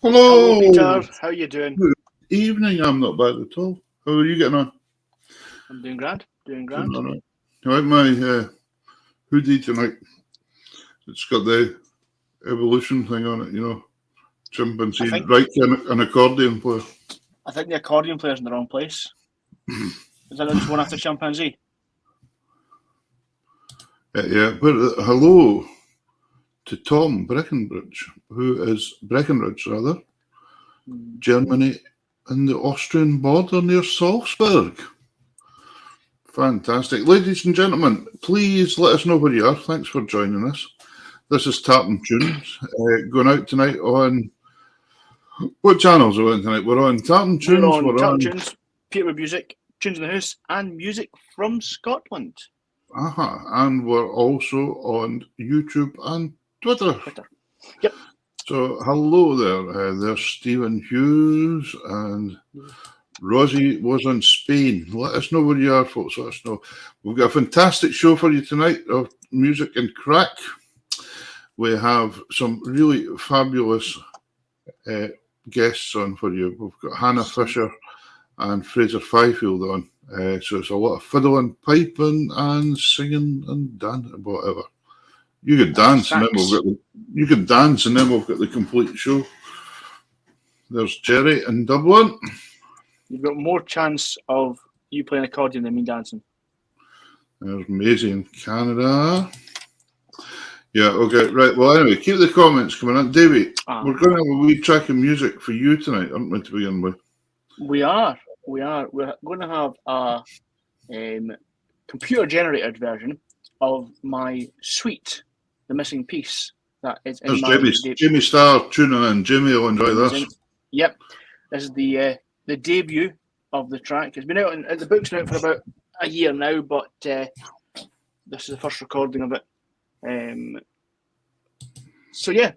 Hello, Peter. How are you doing? Good evening. I'm not bad at all. How are you getting on? I'm doing grand. Doing grand. All right. I like my hoodie tonight. It's got the evolution thing on it, you know. Chimpanzee, right, an accordion player. I think the accordion player's in the wrong place. Is that just one after chimpanzee? Yeah, but hello to Tom Breckenridge, Germany and the Austrian border near Salzburg. Fantastic. Ladies and gentlemen, please let us know where you are. Thanks for joining us. This is Tartan Tunes, going out tonight on... What channels are we on tonight? We're on Tartan Tunes. We're on Tartan Tunes, Peterwood Music, Tunes in the House, and Music from Scotland. And we're also on YouTube and Twitter. Yep. So hello there. There's Stephen Hughes and Rosie was on Spain. Let us know where you are, folks. Let us know. We've got a fantastic show for you tonight of music and crack. We have some really fabulous guests on for you. We've got Hannah Fisher and Fraser Fifield on. So it's a lot of fiddling, piping, and singing and dancing, whatever. You could dance, and then we've got the complete show. There's Jerry in Dublin. You've got more chance of you playing accordion than me dancing. There's Maisie in Canada. Yeah, okay, right. Well, anyway, keep the comments coming in. Davey, we're going to have a wee track of music for you tonight, aren't we, to begin with? We are. We're going to have a computer-generated version of my suite, The Missing Piece. That is in Jamie Starr tuning in. Jamie will enjoy this. Yep. This is the debut of the track. It's been out in the book's been out for about a year now, but this is the first recording of it. So yeah,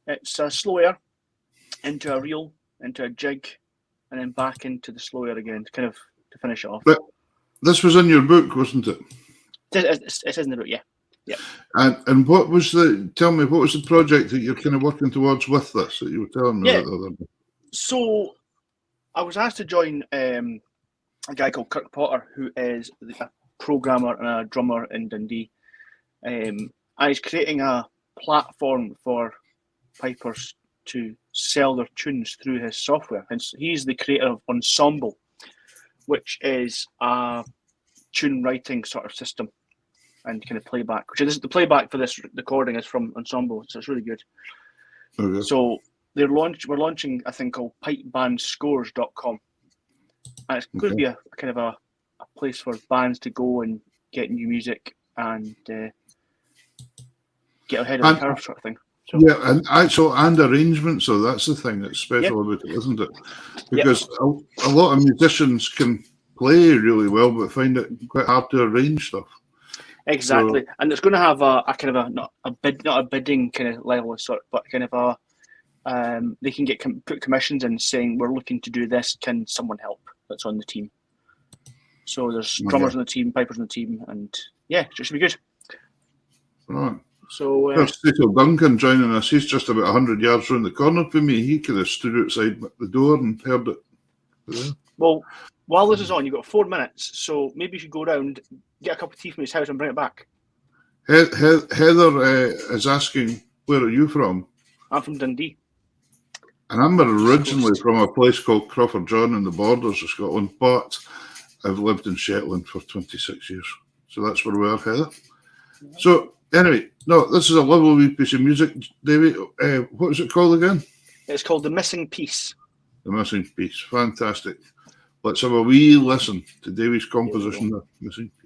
it's a slow air into a reel, into a jig, and then back into the slow air again to finish it off. But this was in your book, wasn't it? It is in the book, yeah. Yeah. And what was tell me, what was the project that you're kind of working towards with this that you were telling me about the other day? So I was asked to join a guy called Kirk Potter, who is a programmer and a drummer in Dundee. And he's creating a platform for pipers to sell their tunes through his software. And he's the creator of Ensemble, which is a tune writing sort of system and kind of playback. Which is the playback for this recording is from Ensemble, so it's really good. Okay. So we're launching a thing called pipebandscores.com. And it's going to be a kind of a place for bands to go and get new music and get ahead of the curve, sort of thing. So, yeah, and arrangements. So that's the thing that's special about it, isn't it? Because a lot of musicians can play really well, but find it quite hard to arrange stuff. Exactly, so, and it's going to have a kind of not a bidding kind of level of sort, but kind of a they can put commissions in saying we're looking to do this. Can someone help? That's on the team. So there's drummers on the team, pipers on the team, and it should be good. Right. So there's Cecil Duncan joining us. He's just about 100 yards round the corner from me. He could have stood outside the door and heard it. Yeah. Well, while this is on, you've got 4 minutes, so maybe you should go around, get a cup of tea from his house and bring it back. Heather is asking, where are you from? I'm from Dundee. And I'm originally from a place called Crawford John in the borders of Scotland, but I've lived in Shetland for 26 years. So that's where we are, Heather. So anyway, this is a lovely wee piece of music, David. What is it called again? It's called The Missing Piece. The Missing Piece. Fantastic. Let's have a wee listen to David's composition, The Missing Piece.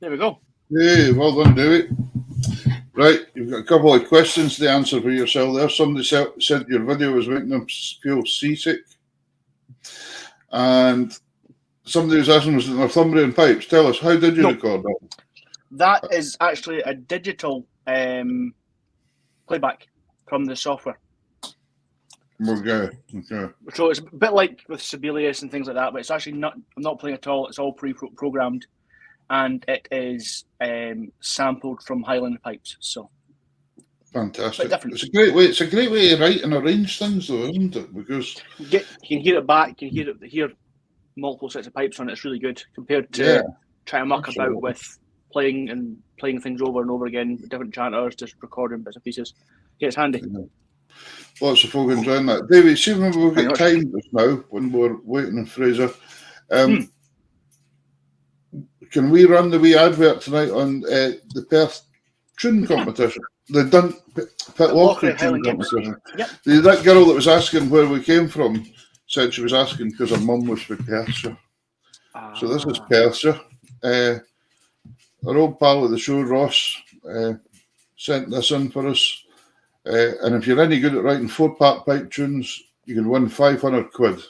There we go. Hey, well done, David. Right, you've got a couple of questions to answer for yourself there. Somebody said your video was making them feel seasick. And somebody was asking, was it Northumbrian pipes? Tell us, how did you record that? That is actually a digital playback from the software. Okay. So it's a bit like with Sibelius and things like that, but it's actually not. I'm not playing at all. It's all pre-programmed, and it is sampled from Highland pipes. So fantastic! It's a great way. It's a great way to write and arrange things, though, isn't it? Because you can hear it back. You can hear multiple sets of pipes on it. It's really good compared to trying to muck about with playing things over and over again with different chanters, just recording bits and pieces. Yeah, it's handy. Yeah. Lots of folk enjoying that. David, see, remember we've got time just now when we're waiting on Fraser. Can we run the wee advert tonight on the Perth tune competition? The Pitlochry tune competition. Yep. That girl that was asking where we came from said she was asking because her mum was from Perthshire. So this is Perthshire. Our old pal of the show, Ross, sent this in for us. And if you're any good at writing 4-part pipe tunes, you can win 500 quid,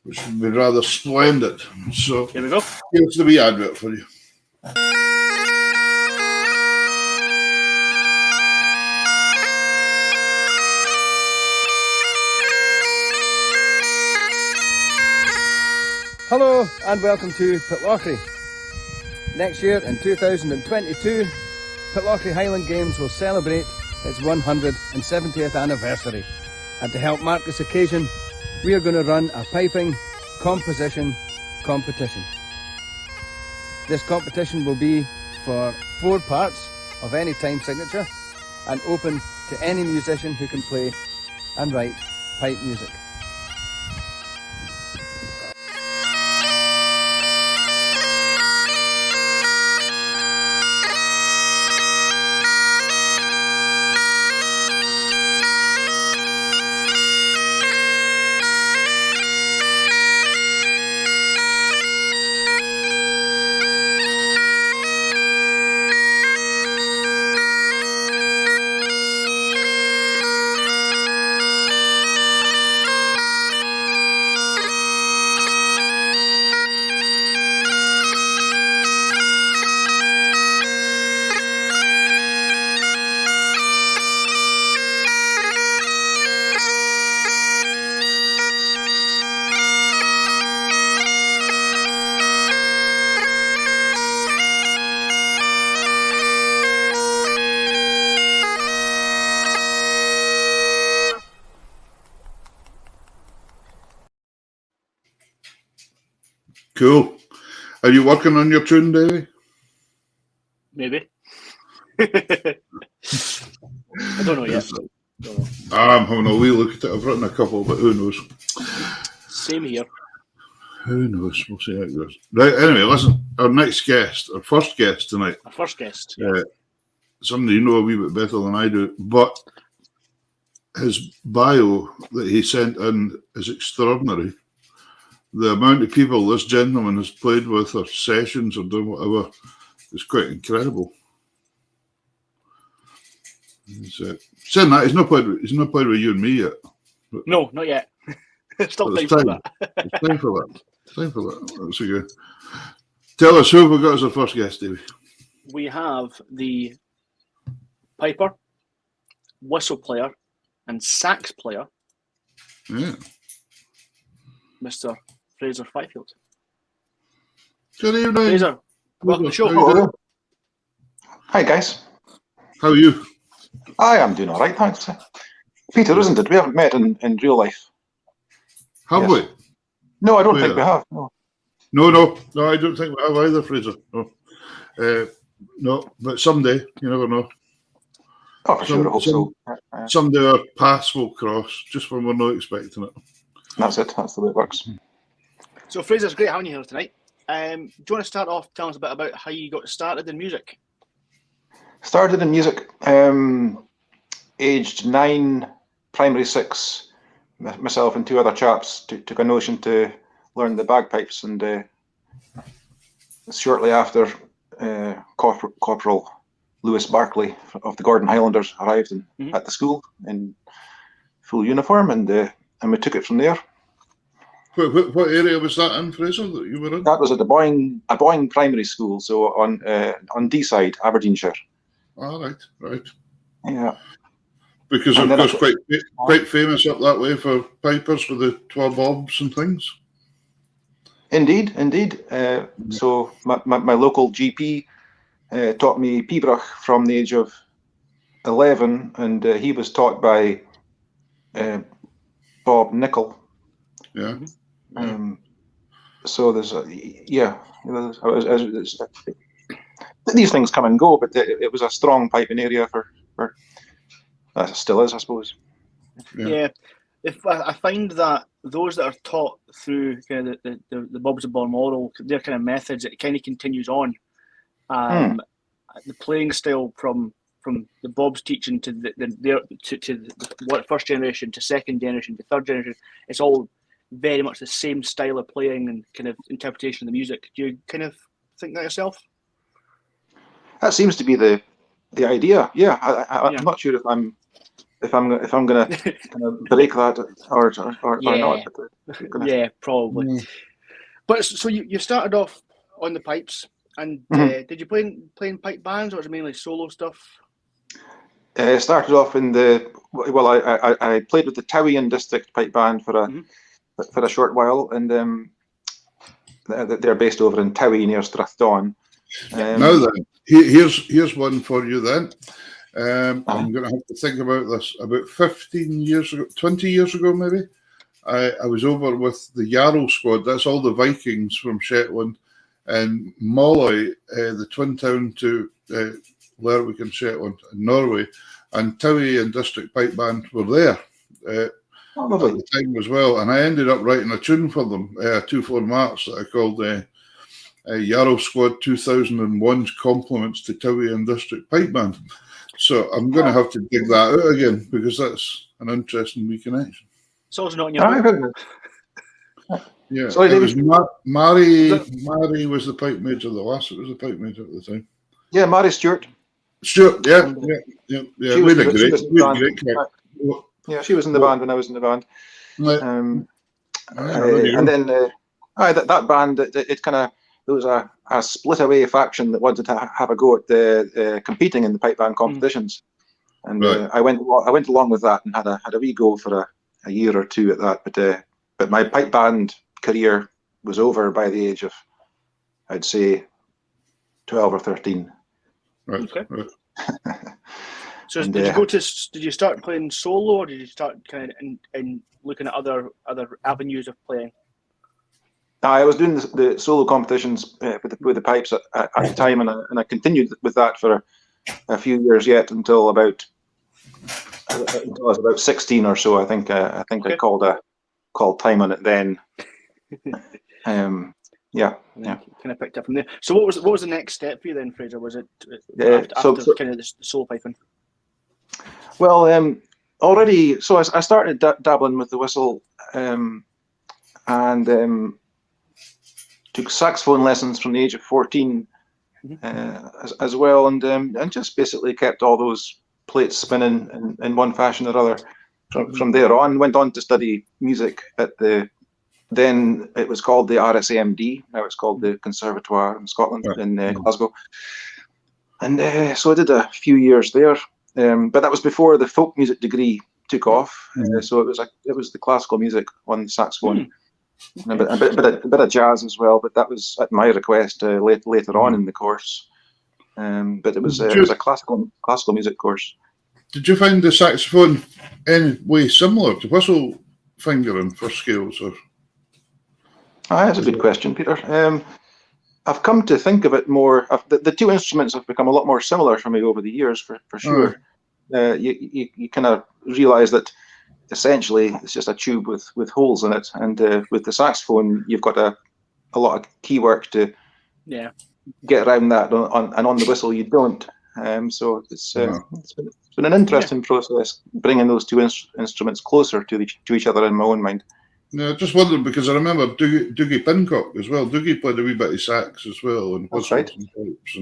which would be rather splendid. So here we go. Here's the wee advert for you. Hello and welcome to Pitlochry. Next year in 2022, Pitlochry Highland Games will celebrate its 170th anniversary. And to help mark this occasion, we are going to run a piping composition competition. This competition will be for 4 parts of any time signature and open to any musician who can play and write pipe music. Cool. Are you working on your tune, Davey? Maybe. I don't know yet. I'm having a wee look at it. I've written a couple, but who knows? Same here. Who knows? We'll see how it goes. Right, anyway, listen. Our next guest, our first guest tonight. Our first guest. Somebody you know a wee bit better than I do, but his bio that he sent in is extraordinary. The amount of people this gentleman has played with, or sessions, or done whatever, is quite incredible. Saying that, he's not played with you and me yet. No, not yet. Still time for that. It's time for that. Time for that. That's good. Tell us, who have we got as our first guest, Davey? We have the piper, whistle player, and sax player, Mr. Fraser Fifield. Good evening. Fraser, welcome to the show. Hello. Hi, guys. How are you? I am doing all right, thanks. Peter, isn't it? We haven't met in real life. Have we? No, I don't think we have. No, I don't think we have either, Fraser. No, but someday, you never know. Oh, for sure, I hope so. Someday our paths will cross, just when we're not expecting it. That's it. That's the way it works. So, Fraser, it's great having you here tonight. Do you want to start off telling us a bit about how you got started in music? Started in music, aged 9, primary 6. Myself and 2 other chaps took a notion to learn the bagpipes, and shortly after Corporal Lewis Barclay of the Gordon Highlanders arrived at the school in full uniform, and we took it from there. What area was that in, Fraser, that you were in? That was at a Boyne primary school, so on D side, Aberdeenshire. All right, right. Yeah. Because of course, quite famous up that way for pipers with the 12 bobs and things. Indeed. So my local GP taught me pibroch from the age of 11, and he was taught by Bob Nicol. Yeah. So there's these things come and go, but it was a strong piping area for still is, I suppose. Yeah. If I find that those that are taught through kind of the Bobs of Balmoral, their kind of methods, it kind of continues on. The playing style from the Bobs teaching to the first generation to second generation to third generation, it's all very much the same style of playing and kind of interpretation of the music. Do you kind of think that yourself? That seems to be the idea. Yeah, I'm not sure if I'm going to kind of break that or not. But, yeah, probably. But so you started off on the pipes, and did you play in pipe bands, or was it mainly solo stuff? Started off in I played with the Towian District Pipe Band for a short while, and they're based over in Towie near Strathdawn. Now then, here's one for you then. I'm going to have to think about this. About 15 years ago, 20 years ago maybe, I was over with the Yarrow squad. That's all the Vikings from Shetland, and Molloy, the twin town to Lerwick and Shetland, Norway, and Towie and District Pipe Band were there at the time as well. And I ended up writing a tune for them, 2/4 March, that I called Yarrow Squad 2001's Compliments to Towie and District Pipe Band. So I'm going to have to dig that out again, because that's an interesting reconnection. It's also not in your book. Yeah, sorry, it was Mary was the pipe major. The last was the pipe major at the time. Yeah, Mary Stewart. Stewart, yeah. She was in the band when I was in the band. And then that band, it kind of, there was a split away faction that wanted to have a go at competing in the pipe band competitions, and I went along with that and had a wee go for a year or two at that. But my pipe band career was over by the age of, I'd say, 12 or 13. Right. Okay. Right. So did you start playing solo, or did you start kind of in looking at other avenues of playing? I was doing the solo competitions with the pipes at the time, and I continued with that for a few years yet until I was about 16 or so. I think okay. I called time on it then. Yeah. Kind of picked up from there. So what was the next step for you then, Fraser? Was it after kind of the solo piping? Well, already. So I started dabbling with the whistle, and took saxophone lessons from the age of 14 as well, and just basically kept all those plates spinning in one fashion or other. From there on, went on to study music at then it was called the RSAMD, now it's called the Conservatoire in Scotland, in Glasgow. And so I did a few years there, but that was before the folk music degree took off. So it was the classical music on the saxophone. A bit of jazz as well, but that was at my request later on in the course. But it was a classical music course. Did you find the saxophone any way similar to whistle fingering for scales? Or that's a good question, Peter. I've come to think of it more. The two instruments have become a lot more similar for me over the years, for sure. You kind of realise that essentially it's just a tube with holes in it, and with the saxophone you've got a lot of key work to get around that, and on the whistle you don't. So it's been an interesting process bringing those two instruments closer to each other in my own mind. Yeah, just wondering because I remember Dougie Pincock as well. Dougie played a wee bit of sax as well and That's whistles and pipes.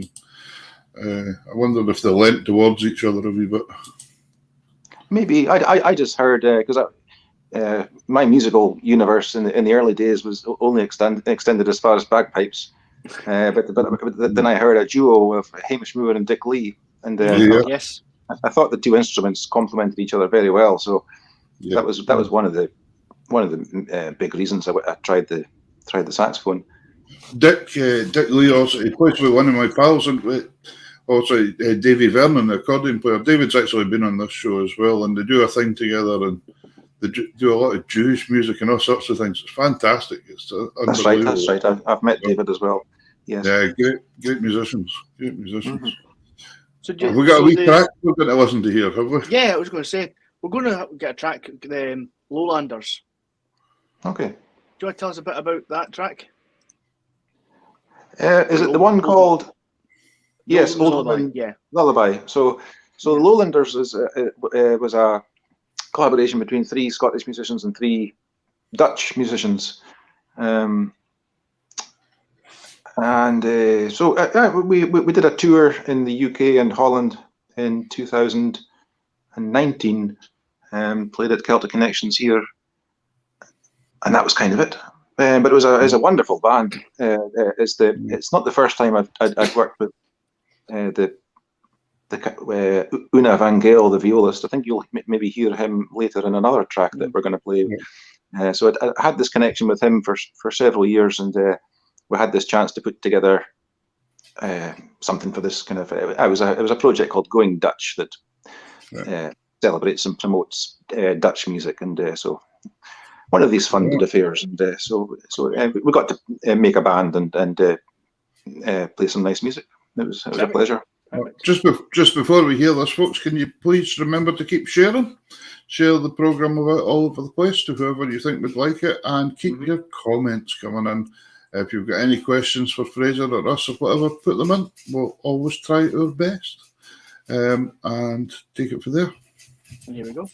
And I wondered if they leant towards each other a wee bit. Maybe I just heard because my musical universe in the early days was only extended as far as bagpipes. But then I heard a duo of Hamish Moore and Dick Lee, and Yeah. Yes. I thought the two instruments complemented each other very well. So Yeah. that was one of the big reasons I tried the saxophone. Dick Lee also he plays with one of my pals and also Davey Vernon, the accordion player. David's actually been on this show as well, and they do a thing together and they do a lot of Jewish music and all sorts of things. It's fantastic. It's unbelievable. That's right. I've met David as well. Yes. Yeah, great musicians. Great musicians. Mhm. So Have we got a wee track we're going to listen to here, have we? Yeah, I was going to say we're going to get a track, Lowlanders. Okay. Do you want to tell us a bit about that track? Is it the one called? Yes, Old Lullaby. Woman Yeah. Lullaby. So Lowlanders was a collaboration between 3 Scottish musicians and 3 Dutch musicians, and we did a tour in the UK and Holland in 2019, played at Celtic Connections here, and that was kind of it. But it was a wonderful band. It's not the first time I've worked with the Una Van Gale, the violist. I think you'll maybe hear him later in another track that we're going to play. So I had this connection with him for several years, and we had this chance to put together something for this kind of. It was a project called Going Dutch that celebrates and promotes Dutch music, and so one of these funded affairs. And so we got to make a band and play some nice music. It was a pleasure. Just before we hear this, folks, can you please remember to keep sharing? Share the programme all over the place to whoever you think would like it, and keep your comments coming in. If you've got any questions for Fraser or us or whatever, put them in. We'll always try our best and take it from there. And here we go.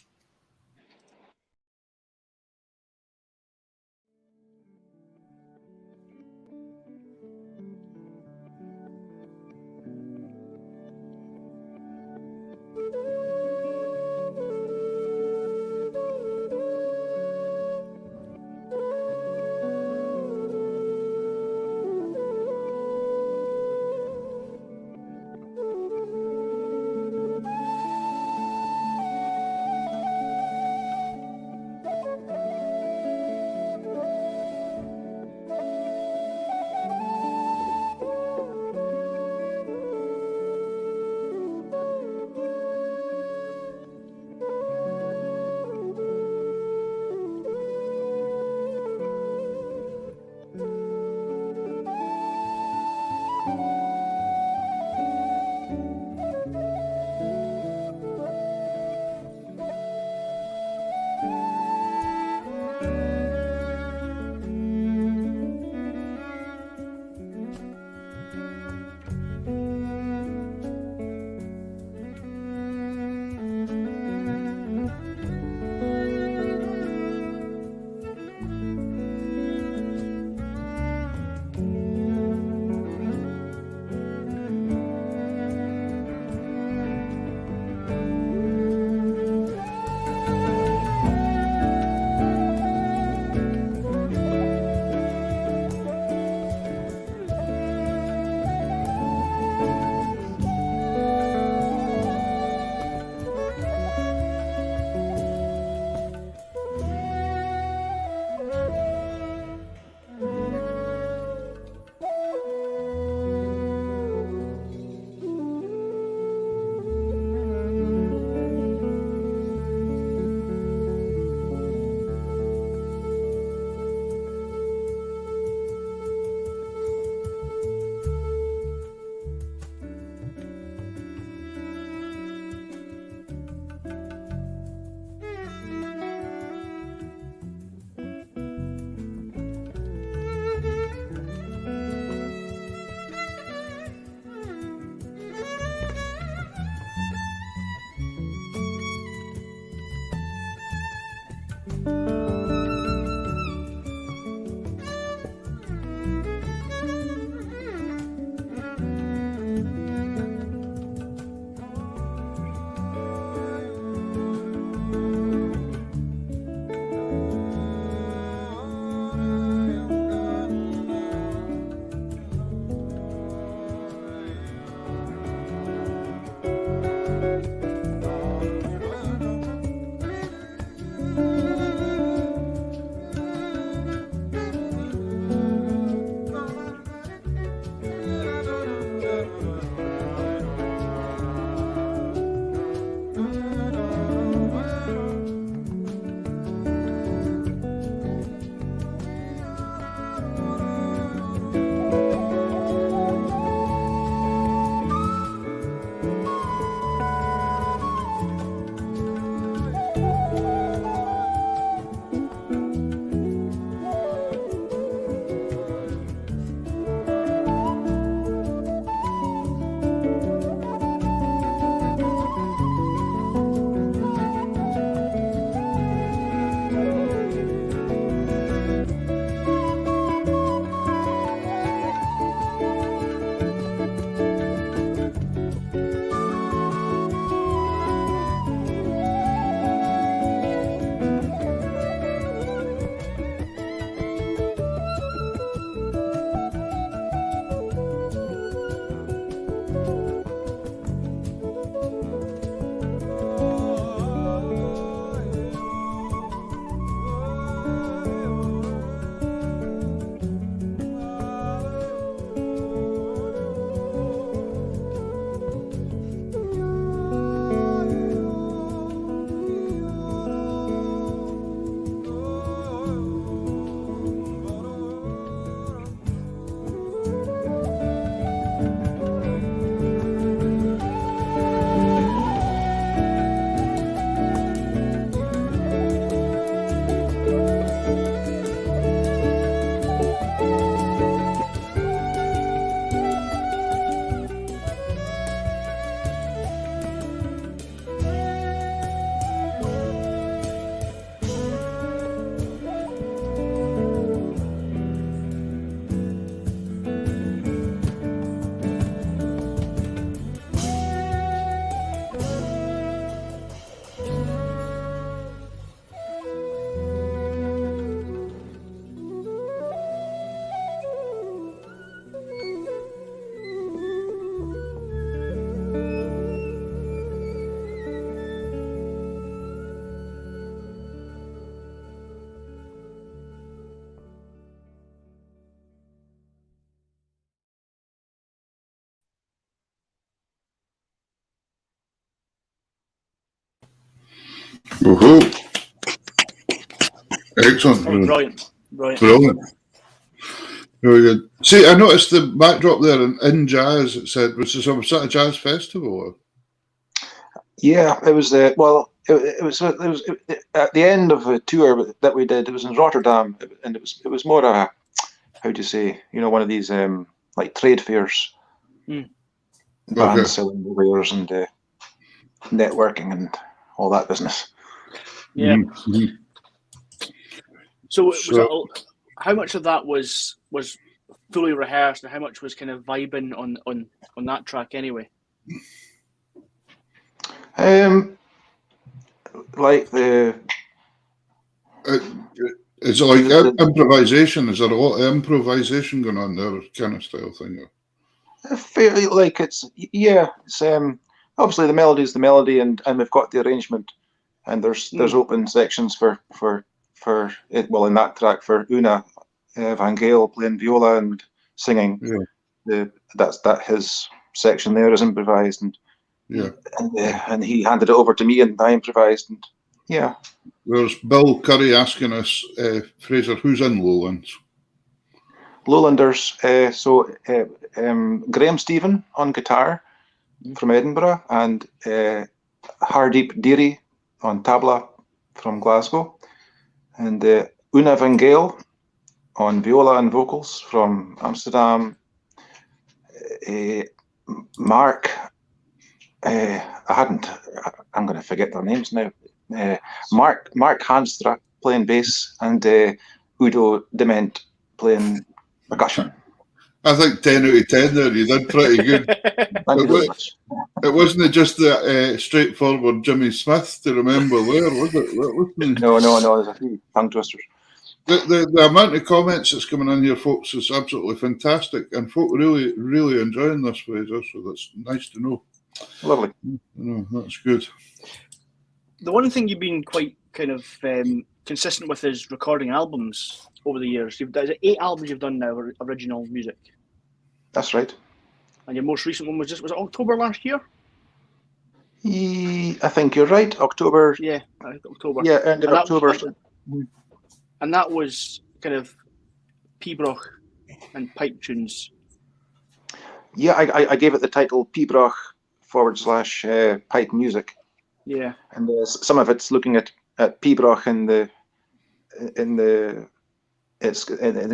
Woohoo! Excellent. Oh, brilliant. Brilliant. Very good. See, I noticed the backdrop there in jazz. It said, was this some sort of jazz festival? Or? Yeah, it was. It was at the end of a tour that we did. It was in Rotterdam, and it was more a, how do you say, one of these like trade fairs, bands selling wares and networking and all that business. Yeah. Mm-hmm. So how much of that was fully rehearsed, and how much was kind of vibing on that track anyway? Like it's like improvisation. Is there a lot of improvisation going on there, kind of style thing? I feel like it's obviously the melody is the melody, and we've got the arrangement, and there's open sections for it. Well, in that track for Una Van Gale playing viola and singing. Yeah. That his section there is improvised, and and he handed it over to me, and I improvised, and yeah. There's Bill Curry asking us, Fraser, who's in Lowlands? Lowlanders, Graham Stephen on guitar from Edinburgh, and Hardeep Deary on tabla from Glasgow, and Una Van Gale on viola and vocals from Amsterdam. Mark, I'm going to forget their names now. Mark Hanstra playing bass, and Udo Dement playing percussion. I think 10 out of 10 there. You did pretty good. Thank you very much. It wasn't just the straightforward Jimmy Smith to remember there, was it? No. There's a few tongue twisters. The amount of comments that's coming in here, folks, is absolutely fantastic, and folk really, really enjoying this, Fraser. So that's nice to know. Lovely. That's good. The one thing you've been quite kind of consistent with is recording albums over the years. There's 8 albums you've done now, original music. That's right. And your most recent one was it October last year? I think you're right. October. Yeah, October. Yeah, end of October. And that was kind of Pibroch and pipe tunes. Yeah, I gave it the title Pibroch / pipe music. Yeah. And some of it's looking at Pibroch in the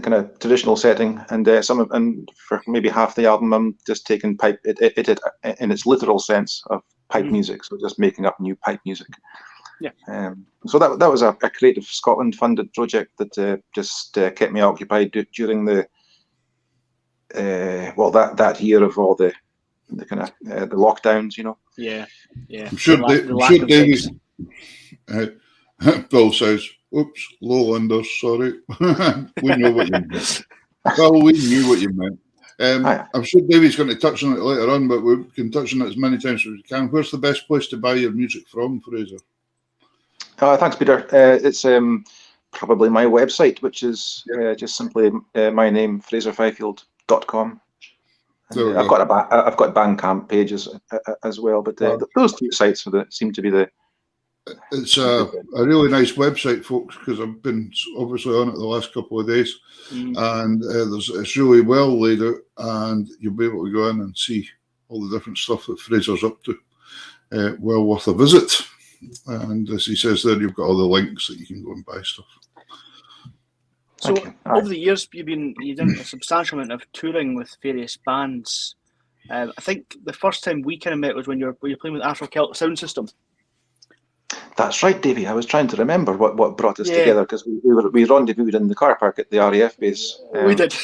kind of traditional setting, and and for maybe half the album I'm just taking pipe it in its literal sense of pipe music, so just making up new pipe music. Yeah. So that was a Creative Scotland funded project that just kept me occupied during the that year of all the kind of the lockdowns, Yeah. I'm sure David. Bill says, "Oops, Lowlanders, sorry." We know what you meant. Well, we knew what you meant. I'm sure David's going to touch on it later on, but we can touch on it as many times as we can. Where's the best place to buy your music from, Fraser? Thanks, Peter. It's probably my website, which is just simply my name, fraserfifield.com. I've got Bandcamp pages as well, but those 2 sites seem to be the. It's a really nice website, folks, because I've been obviously on it the last couple of days, and it's really well laid out, and you'll be able to go in and see all the different stuff that Fraser's up to. Well worth a visit. And as he says there, you've got all the links that you can go and buy stuff. So over the years, you've done a substantial amount of touring with various bands. I think the first time we kind of met was when you were playing with Afro Celtic Sound System. That's right, Davey. I was trying to remember what brought us together, because we rendezvoused in the car park at the RAF base. We did.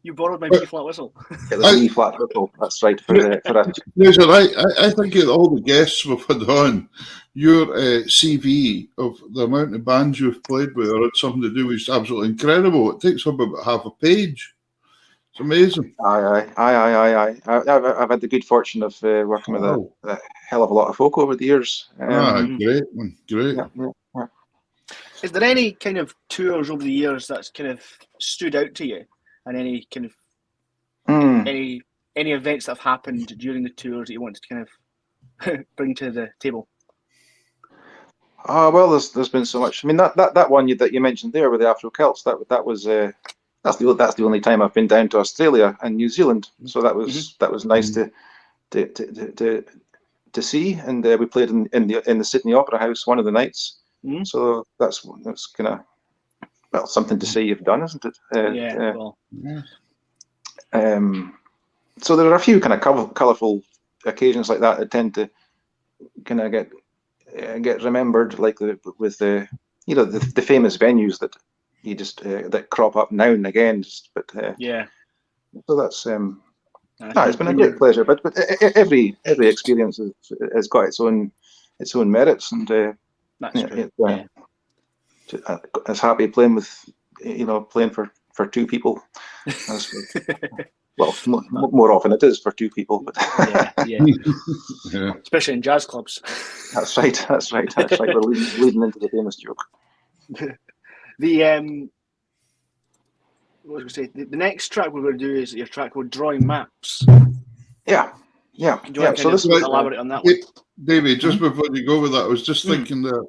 You borrowed my B-flat whistle. It was a B-flat whistle. That's right. For I think of all the guests we've had on, your CV of the amount of bands you've played with or had something to do with is absolutely incredible. It takes up about half a page. It's amazing. Aye. I've had the good fortune of working with a hell of a lot of folk over the years. Great one. Great. Yeah. Is there any kind of tours over the years that's kind of stood out to you? And any kind of any events that have happened during the tours that you want to kind of bring to the table? Well, there's been so much. I mean, that one that you mentioned there with the Afro Celts, that was that's the only time I've been down to Australia and New Zealand. So that was nice to see. And we played in the Sydney Opera House one of the nights. So that's kind of, well, something to say you've done, isn't it? Well. So there are a few kind of colourful occasions like that tend to kind of get remembered, like with the famous venues that you just that crop up now and again. So that's it's been a great pleasure. But every experience has got its own merits, and That's great. I was happy playing with playing for two people. Well, more often it is for two people, but yeah. Especially in jazz clubs. That's right. We're leading into the famous joke. What was I say? The next track we're going to do is your track called Drawing Maps. Yeah. Do you want to elaborate on that one? David, just before you go with that, I was just thinking that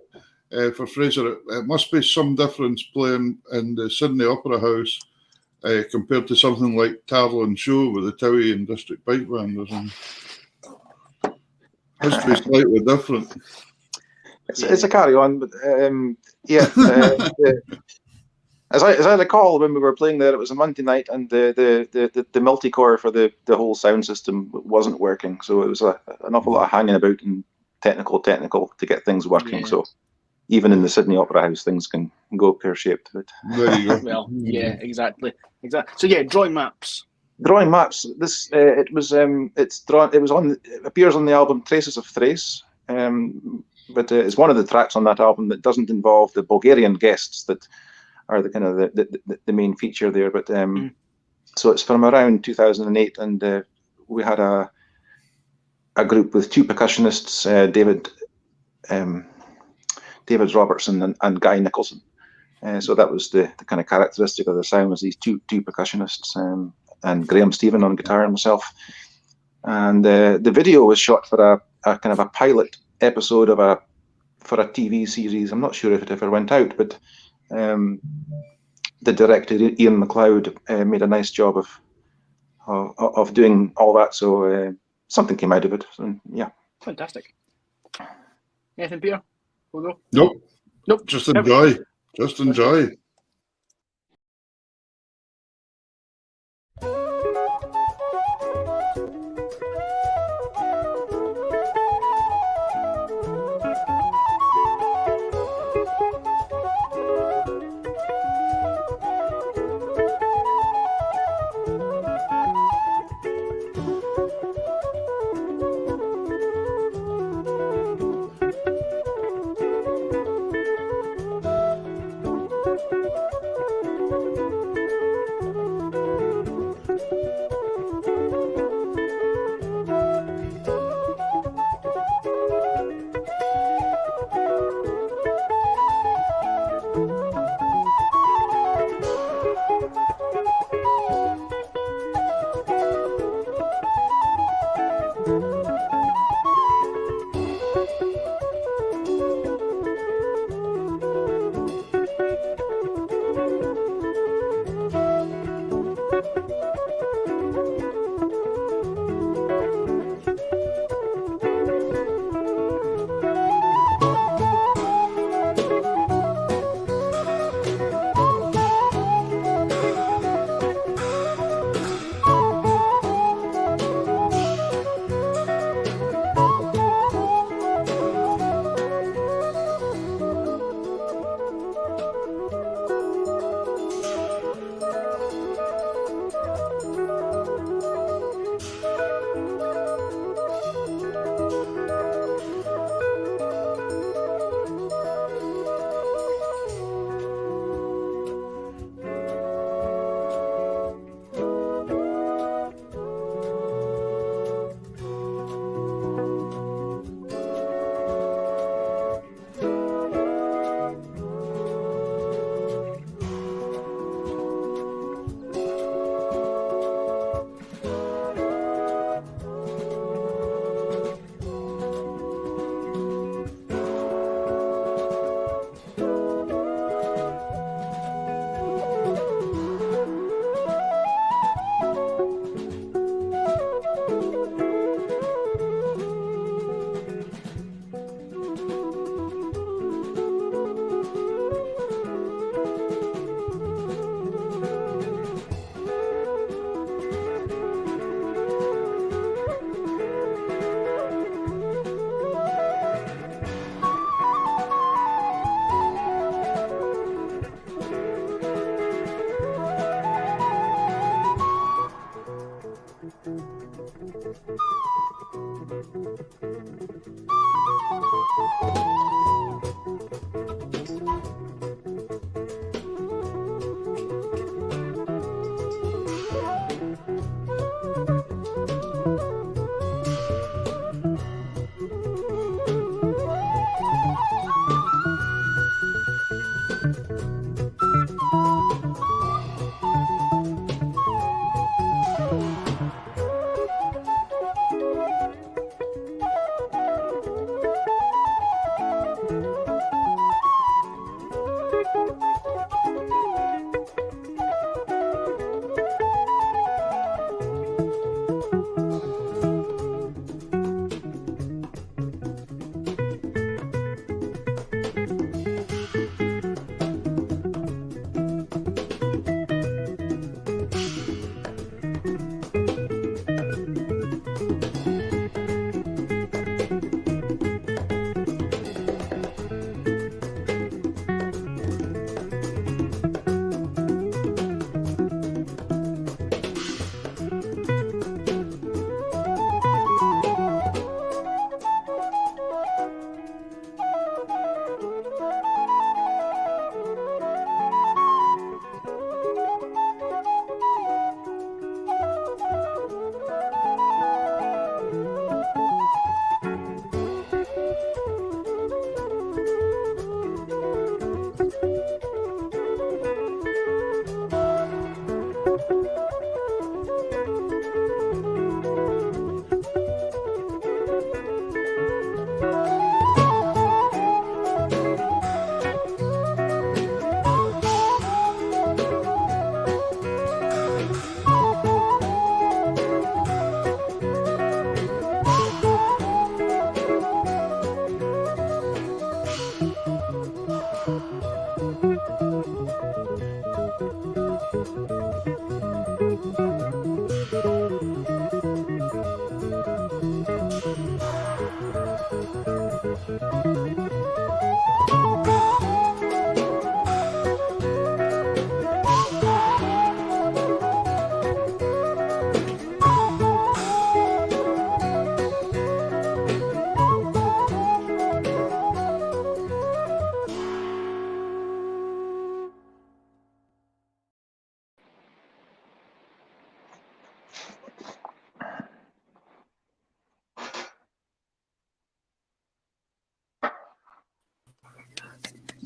for Fraser, it must be some difference playing in the Sydney Opera House compared to something like Tarlin Show with the Towie and District Bike Band or something. Must be slightly different. It's a carry on, but as I recall, when we were playing there, it was a Monday night, and the multi-core for the whole sound system wasn't working, so it was an awful lot of hanging about and technical to get things working. Yeah. So even in the Sydney Opera House, things can go pear-shaped. But there you go. Well, yeah, exactly. So yeah, Drawing Maps. Drawing Maps. This it appears on the album Traces of Thrace, but it's one of the tracks on that album that doesn't involve the Bulgarian guests that are the kind of the main feature there. But so it's from around 2008, and we had a group with two percussionists, David Robertson and Guy Nicholson. So that was the kind of characteristic of the sound, was these two percussionists, and Graham Stephen on guitar and myself. And the video was shot for a kind of a pilot episode for a TV series. I'm not sure if it ever went out, but the director Ian McLeod made a nice job of doing all that. So something came out of it. So, yeah, fantastic. Anything, Peter? We'll go. Nope. Just enjoy. Just enjoy.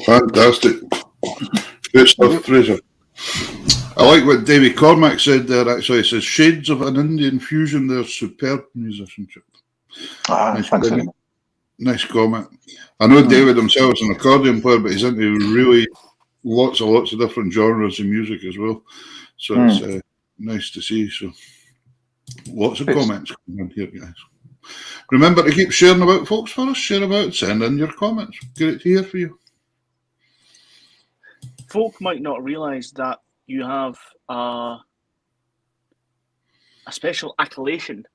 Fantastic. Good stuff, Fraser. I like what David Cormack said there, actually. He says, shades of an Indian fusion there, superb musicianship. Thanks very much. Nice comment. I know David himself is an accordion player, but he's into really lots of different genres of music as well. So it's nice to see. So lots of comments coming in here, guys. Remember to keep sharing about folks for us. Share about, send in your comments. Great to hear from you. Folk might not realise that you have a special accolation,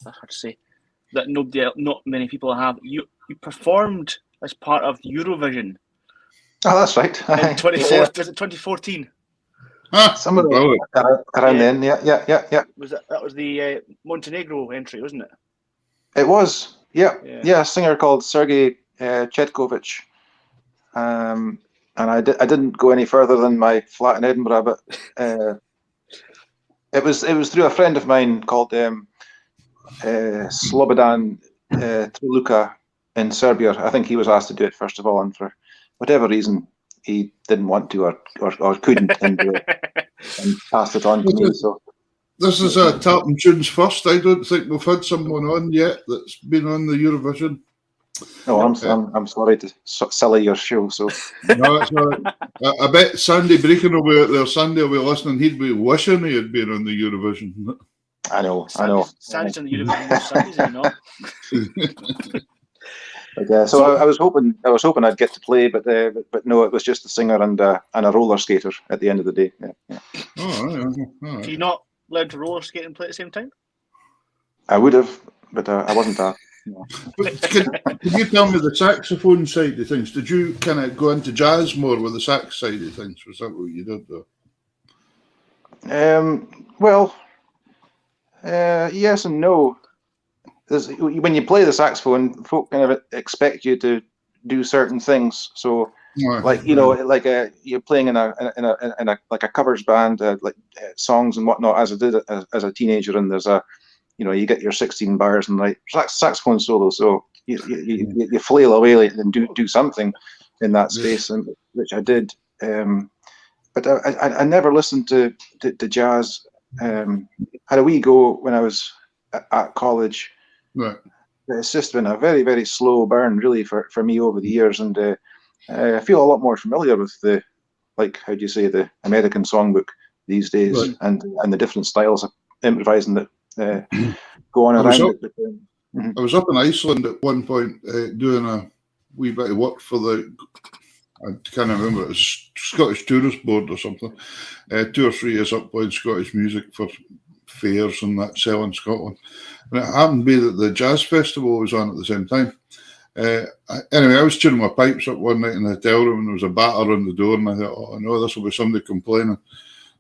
that's hard to say, that not many people have. You performed as part of Eurovision. Oh, that's right. In 2014? Some of them around then. Yeah. That was the Montenegro entry, wasn't it? It was. Yeah. A singer called Sergei Chetkovich. And I didn't go any further than my flat in Edinburgh, but it was through a friend of mine called Slobodan Triluka in Serbia. I think he was asked to do it first of all, and for whatever reason he didn't want to or couldn't and passed it on to me. So this is Tartan Tunes first. I don't think we've had someone on yet that's been on the Eurovision. No, I'm sorry to sully your show. So no, it's not. I bet Sandy Breakin will be out there. Sandy will be listening. He'd be wishing he had been on the Eurovision. I know. Sandy's on the Eurovision. Sandy's not. So I was hoping I'd get to play, but no, it was just a singer and a roller skater at the end of the day. Yeah. Oh, all right. Do you not learn to roller skate and play at the same time? I would have, but I wasn't that. No. But can you tell me the saxophone side of things? Did you kind of go into jazz more with the sax side of things? Was that what you did, though? Well, yes and no. When you play the saxophone, folk kind of expect you to do certain things. So, like you're playing in a like a covers band, songs and whatnot, as I did as a teenager. And there's you get your 16 bars and saxophone solo. So you flail away and do something in that space, and which I did. But I never listened to jazz. Had a wee go when I was at college. Right. It's just been a very, very slow burn, really, for me over the years, and I feel a lot more familiar with the the American songbook these days, right. and the different styles of improvising that go on around it. I was up in Iceland at one point doing a wee bit of work for I can't remember, it was Scottish Tourist Board or something. 2 or 3 years up playing Scottish music for fairs and that, selling Scotland. And it happened to be that the jazz festival was on at the same time. Anyway, I was tuning my pipes up one night in the hotel room, and there was a batter on the door, and I thought, oh no, this will be somebody complaining.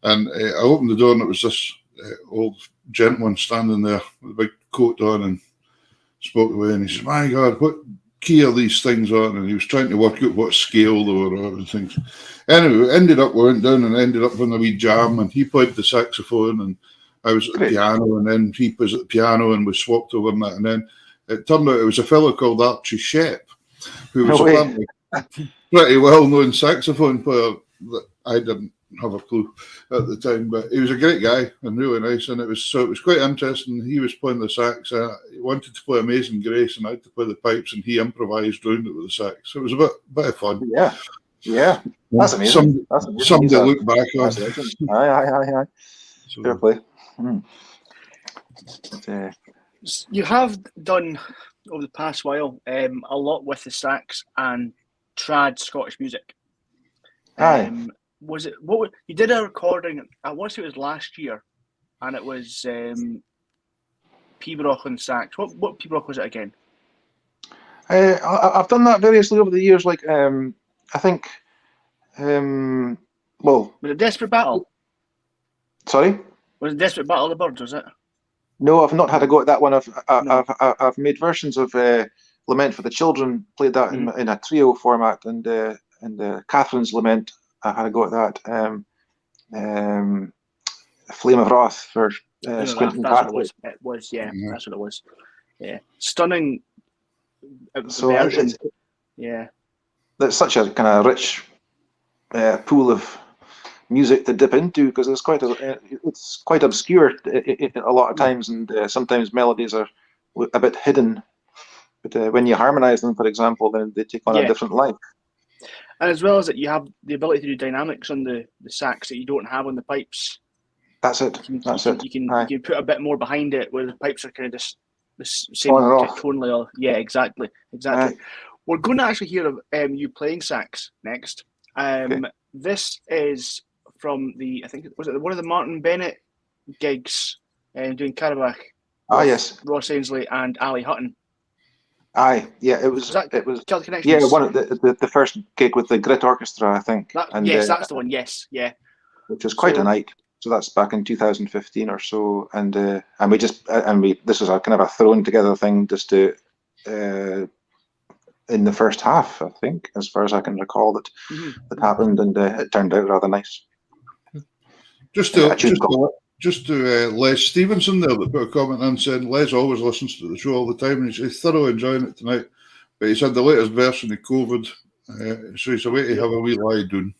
And I opened the door, and it was this old gentleman standing there with a big coat on, and spoke away, and he said, my God, what key are these things on? And he was trying to work out what scale they were on and things. Anyway, we went down and ended up in a wee jam, and he played the saxophone, and I was at the piano, and then he was at the piano, and we swapped over and that. And then it turned out it was a fellow called Archie Shep, who was apparently pretty well-known saxophone player that I didn't have a clue at the time, but he was a great guy and really nice. And it was quite interesting. He was playing the sax. He wanted to play Amazing Grace, and I had to play the pipes, and he improvised around it with the sax. So it was a bit of fun. Yeah, that's amazing. Something to look back on. Aye. Fair play. You have done over the past while a lot with the sax and trad Scottish music. Was it you did a recording? I want to say it was last year, and it was Pibroch and sax. What Pibroch was it again? I've done that variously over the years. Like I think, was it Desperate Battle? Sorry. Was it Desperate Battle of the Birds, was it? No, I've not had a go at that one. I've made versions of Lament for the Children, played that in a trio format, and Catherine's Lament, I had a go at that. Flame of Wrath for Squinting Pathway. It was, yeah, that's what it was. Yeah, stunning version. Yeah. that's such a kind of rich pool of music to dip into, because it's quite obscure a lot of times, and sometimes melodies are a bit hidden. But when you harmonise them, for example, then they take on a different life. And as well as that, you have the ability to do dynamics on the sax that you don't have on the pipes. That's it. You can put a bit more behind it, where the pipes are kind of just the same tonally. Yeah, exactly. We're going to actually hear of you playing sax next. Okay. This is from I think was it one of the Martin Bennett gigs doing Carabach. Yes. Ross Ainsley and Ali Hutton. Aye, yeah, it was Celtic Connections? Yeah, one of the first gig with the Grit Orchestra, I think. Yes, that's the one. Yes, yeah. Which was quite a night. So that's back in 2015 or so, and we this was a kind of a thrown together thing just to in the first half, I think, as far as I can recall, that happened, and it turned out rather nice. Just to Les Stevenson there that put a comment in saying Les always listens to the show all the time, and he's thoroughly enjoying it tonight. But he's had the latest version of COVID, so he's away to have a wee lie down.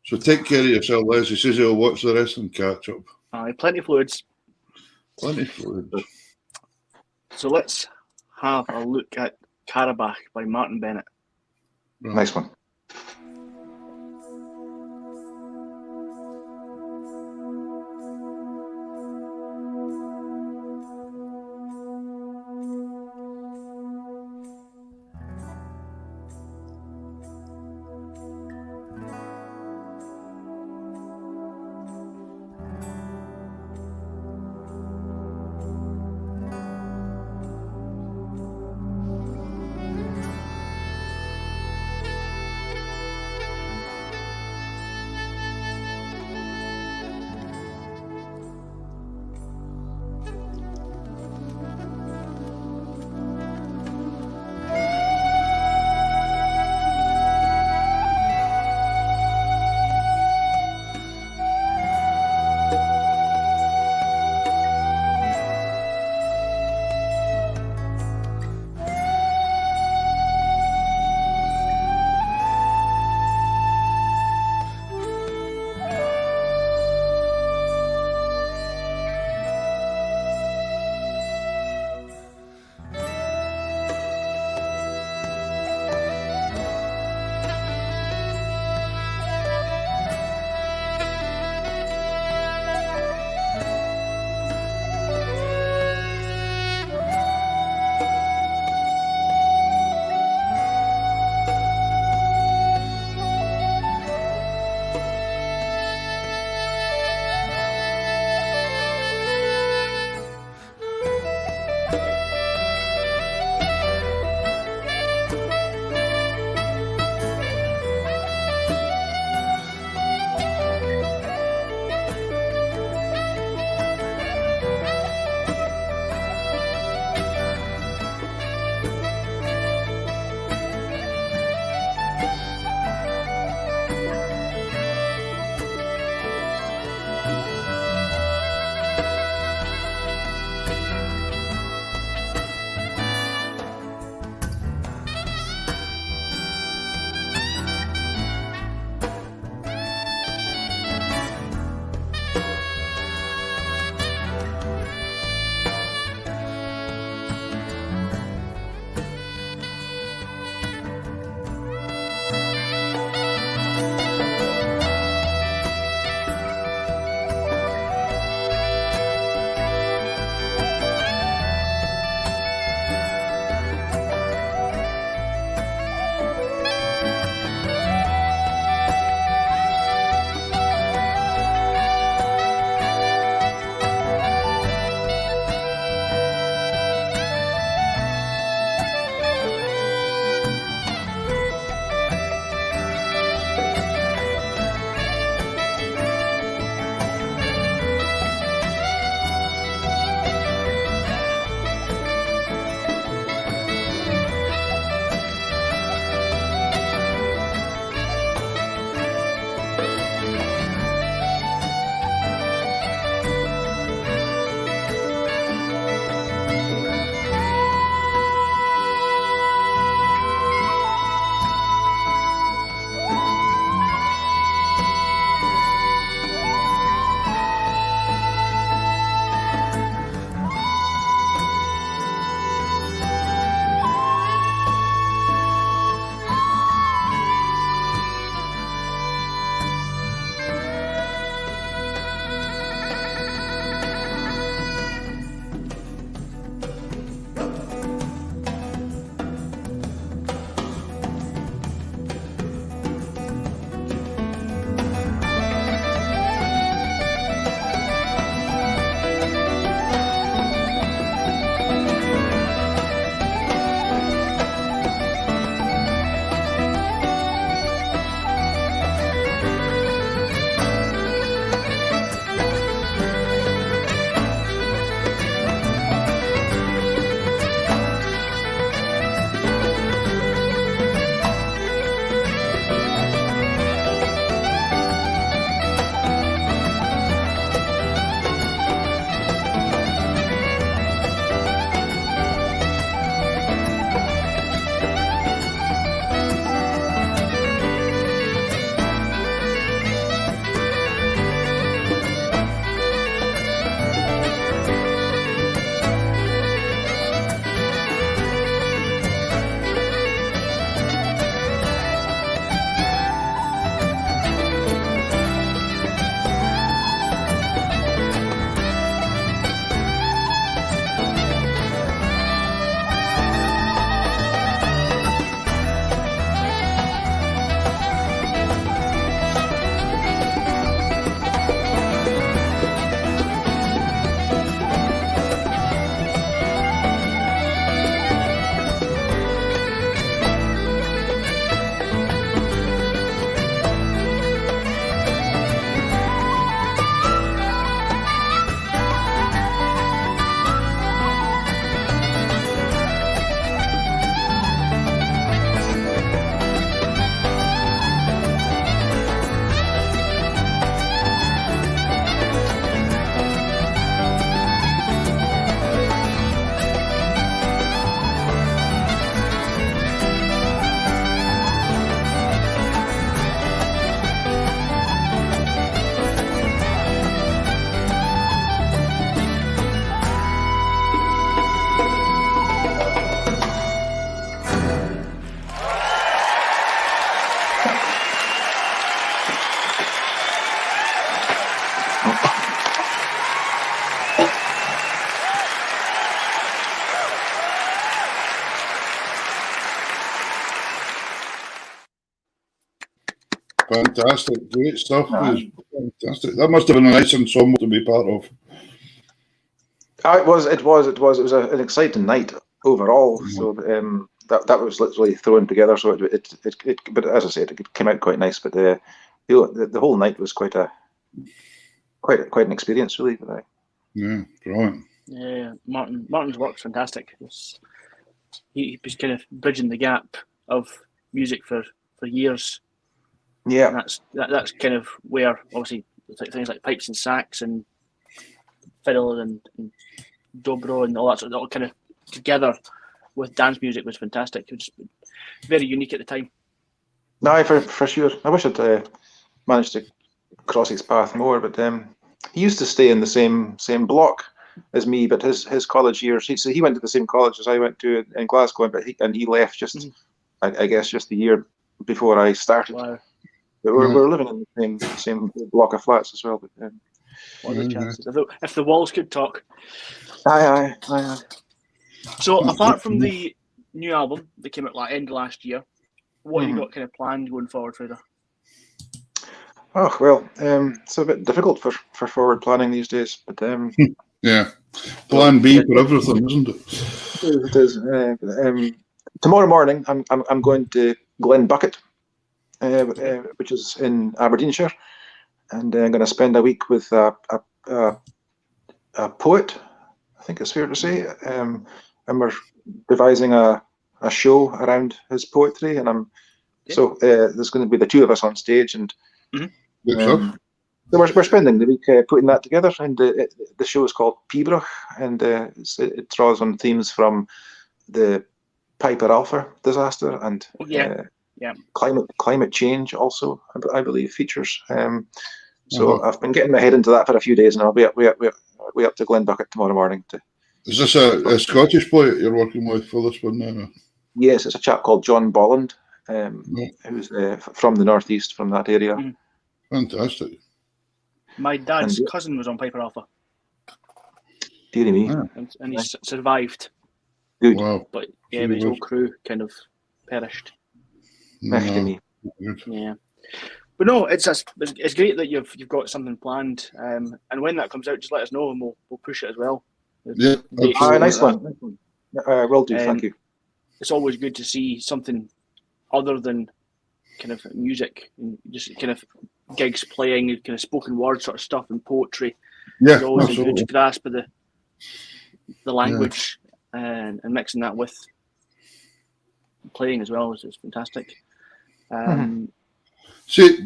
So take care of yourself, Les. He says he'll watch the rest and catch up. Plenty of fluids. Plenty of fluids. So let's have a look at Carabach by Martin Bennett. Right. Nice one. Fantastic, great stuff. Aye. Fantastic. That must have been a nice ensemble to be part of. It was an exciting night overall. So that was literally thrown together. So but as I said, it came out quite nice. But the whole night was quite an experience, really. But Yeah, brilliant. Yeah, Martin's work's fantastic. He was kind of bridging the gap of music for years. yeah, And that's kind of where obviously things like pipes and sax and fiddle and dobro and all that sort of all kind of together with dance music was fantastic. It was very unique at the time. no, for sure. I wish I'd managed to cross his path more, but he used to stay in the same block as me. But his college years, he went to the same college as I went to in Glasgow, but he left just I guess just the year before I started. Wow. But we're living in the same block of flats as well. But What are the chances? If the walls could talk. aye. So apart from the new album that came out end of last year, what have you got kind of planned going forward, Fraser? Oh well, it's a bit difficult for forward planning these days. But Yeah, plan B for everything, isn't it? it is. Tomorrow morning, I'm going to Glenbucket, which is in Aberdeenshire, and I'm going to spend a week with a poet. I think it's fair to say, and we're devising a show around his poetry, and so there's going to be the two of us on stage, and so we're spending the week putting that together, and the show is called Pibroch, and it draws on themes from the Piper Alpha disaster and climate change also, I believe, features. So I've been getting my head into that for a few days, and I'll be up to Glenbucket tomorrow morning. Is this a Scottish poet you're working with for this one now? Yes, it's a chap called John Bolland, who's from the northeast, from that area. Fantastic. My dad's cousin was on Piper Alpha. Deary me. And he survived. Good. Wow. But yeah, his whole crew kind of perished. Yeah. But no, it's great that you've got something planned. And when that comes out, just let us know and we'll push it as well. Yeah, nice one. Will do, thank you. It's always good to see something other than kind of music and just kind of gigs playing, kind of spoken word sort of stuff and poetry. Yeah, It's always absolutely. a good grasp of the language and mixing that with playing as well is fantastic. See,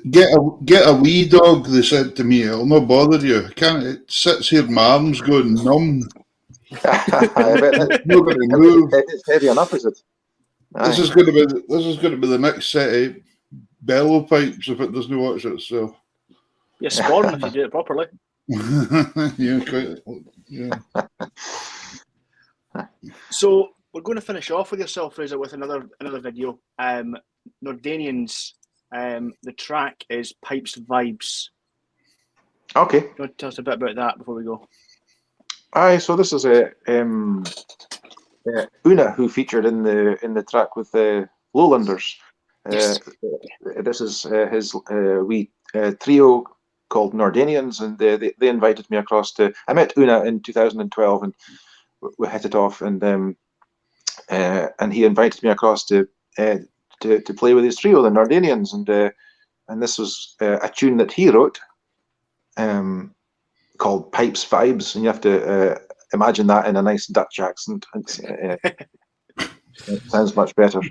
get a wee dog, they said to me, it'll not bother you. It sits here, my arms going numb. It's not going to move. It's heavy enough, is it? This is going to be the next set of bellow pipes if it doesn't watch itself. Yeah, spawn if you do it properly. Yeah, quite. Yeah. So we're going to finish off with yourself, Fraser, with another video. Nordanians. The track is Pipes Vibes. Okay. You want to tell us a bit about that before we go? Aye, so this is Una, who featured in the track with the Lowlanders. Yes. This is his wee trio called Nordanians, and they invited me across to. I met Una in 2012, and we hit it off, and he invited me across to play with his trio, the Nordanians, and this was a tune that he wrote, called Pipes Vibes, and you have to imagine that in a nice Dutch accent. It sounds much better.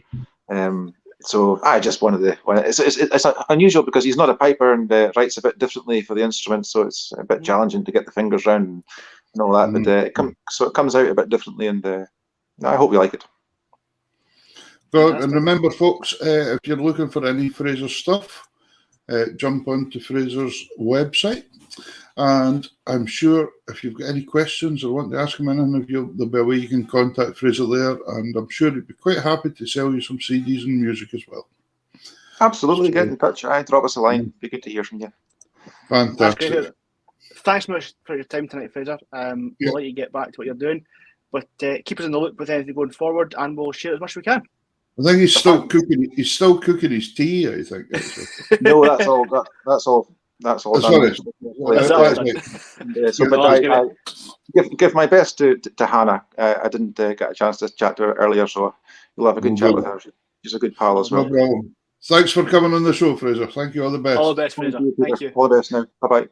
So I just wanted to. It's unusual because he's not a piper and writes a bit differently for the instrument, so it's a bit challenging to get the fingers round and all that. But it comes out a bit differently, and I hope you like it. Well, and remember, folks, if you're looking for any Fraser stuff, jump onto Fraser's website. And I'm sure if you've got any questions or want to ask him anything, there'll be a way you can contact Fraser there. And I'm sure he'd be quite happy to sell you some CDs and music as well. Absolutely. Get in touch. Drop us a line. It'd be good to hear from you. Fantastic. Thanks so much for your time tonight, Fraser. We'll let you get back to what you're doing. But keep us in the loop with anything going forward, and we'll share as much as we can. I think he's still cooking. He's still cooking his tea. I think. Actually. No, that's all. That's all. That's all Sorry. done. That's That's done. right. So, Yeah, but I'll give I give my best to Hannah. I didn't get a chance to chat to her earlier, so you'll have a good No chat with problem. her. She's a good pal as No well. problem. Thanks for coming on the show, Fraser. Thank you. All the best. All the best, Fraser. Thank you. All the best now. Bye bye.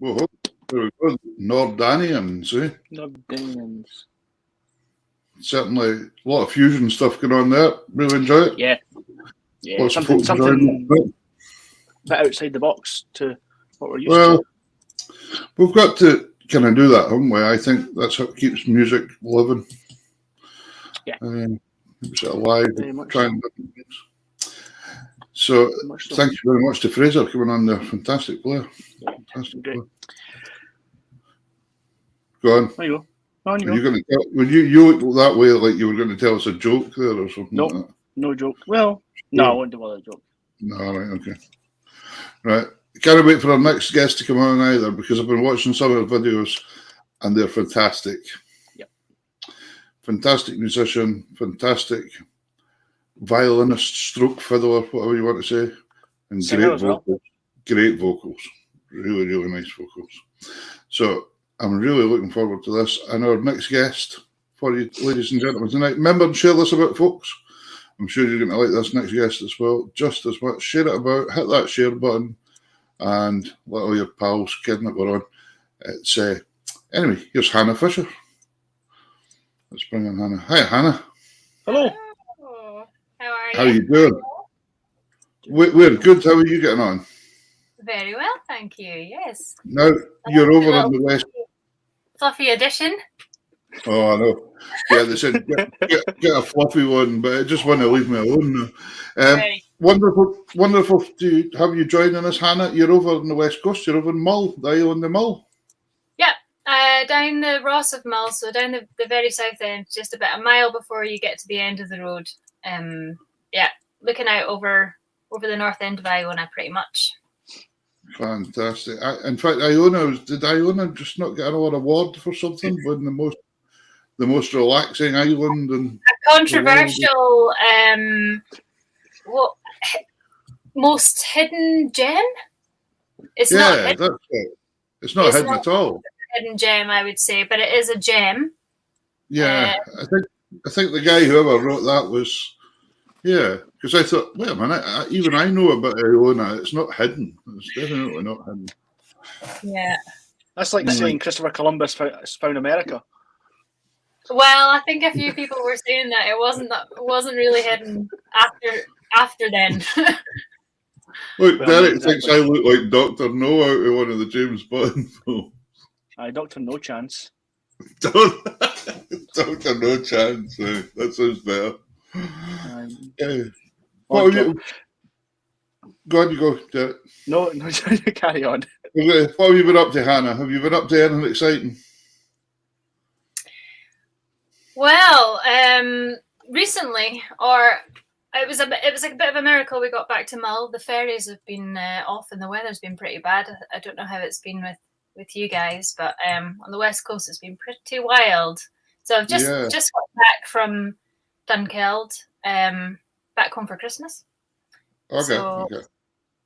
Well, there we go. Nordanians, eh? Nordanians. Certainly a lot of fusion stuff going on there. Really enjoy it. Yeah. Yeah. Lots of Something folks enjoying it. a bit outside the box to what we're used Well, to. we've got to kind of do that, haven't we? I think that's what keeps music living. Yeah. Keeps it alive. Very much Trying different things. So, thank you very much to Fraser coming on there. Fantastic player. Yeah, Fantastic great. player. Go on. There you go. On you Were go. you going to tell? Were you looked that way like you were going to tell us a joke there or something Nope. like that? No joke. Well, no, I won't do all the joke. No, right, okay. Right. Can't wait for our next guest to come on either because I've been watching some of the videos and they're fantastic. Yep. Fantastic musician, fantastic violinist, stroke fiddler, whatever you want to say. And Singer great as well. vocals. Great vocals. Really, really nice vocals. So I'm really looking forward to this. And our next guest for you, ladies and gentlemen, tonight. Remember and share this about, folks. I'm sure you're going to like this next guest as well, just as much. Share it about, hit that share button, and let all your pals kidding that we're on. It's anyway, here's Hannah Fisher. Let's bring in Hannah. Hi, Hannah. Hello. Hello. How are you? How are you doing? We're good. How are you getting on? Very well, thank you. Yes. Now, you're over on the west. Fluffy addition. Oh, I know. Yeah, they said get a fluffy one, but I just want to leave me alone now. Very. Wonderful to have you joining us, Hannah. You're over on the west coast. You're over in Mull, the island of Mull. Yeah. Down the Ross of Mull, so down the very south end, just about a mile before you get to the end of the road. Yeah, looking out over the north end of Iona, pretty much. Fantastic. In fact, did Iona just not get another award for something? When the most relaxing island and A controversial, what most hidden gem? It's not. yeah, that's it. It's not hidden at all. A hidden gem, I would say, but it is a gem. Yeah, I think the guy whoever wrote that was, yeah, because I thought, wait a minute, even I know about Iona. It's not hidden. It's definitely not hidden. Yeah. That's like saying Christopher Columbus found America. Well, I think a few people were saying that it wasn't really hidden after then. Look, Well, Derek exactly. thinks I look like Dr. No out of one of the James Bond films. Dr. No Chance. Dr. No Chance. That sounds better. What Go on, you go, Derek. No, carry on. Okay, what have you been up to, Hannah? Have you been up to anything exciting? Well, recently, or it was like a bit of a miracle we got back to Mull. The ferries have been off and the weather's been pretty bad. I don't know how it's been with you guys, but on the west coast it's been pretty wild. So I've just got back from Dunkeld, back home for Christmas. Okay.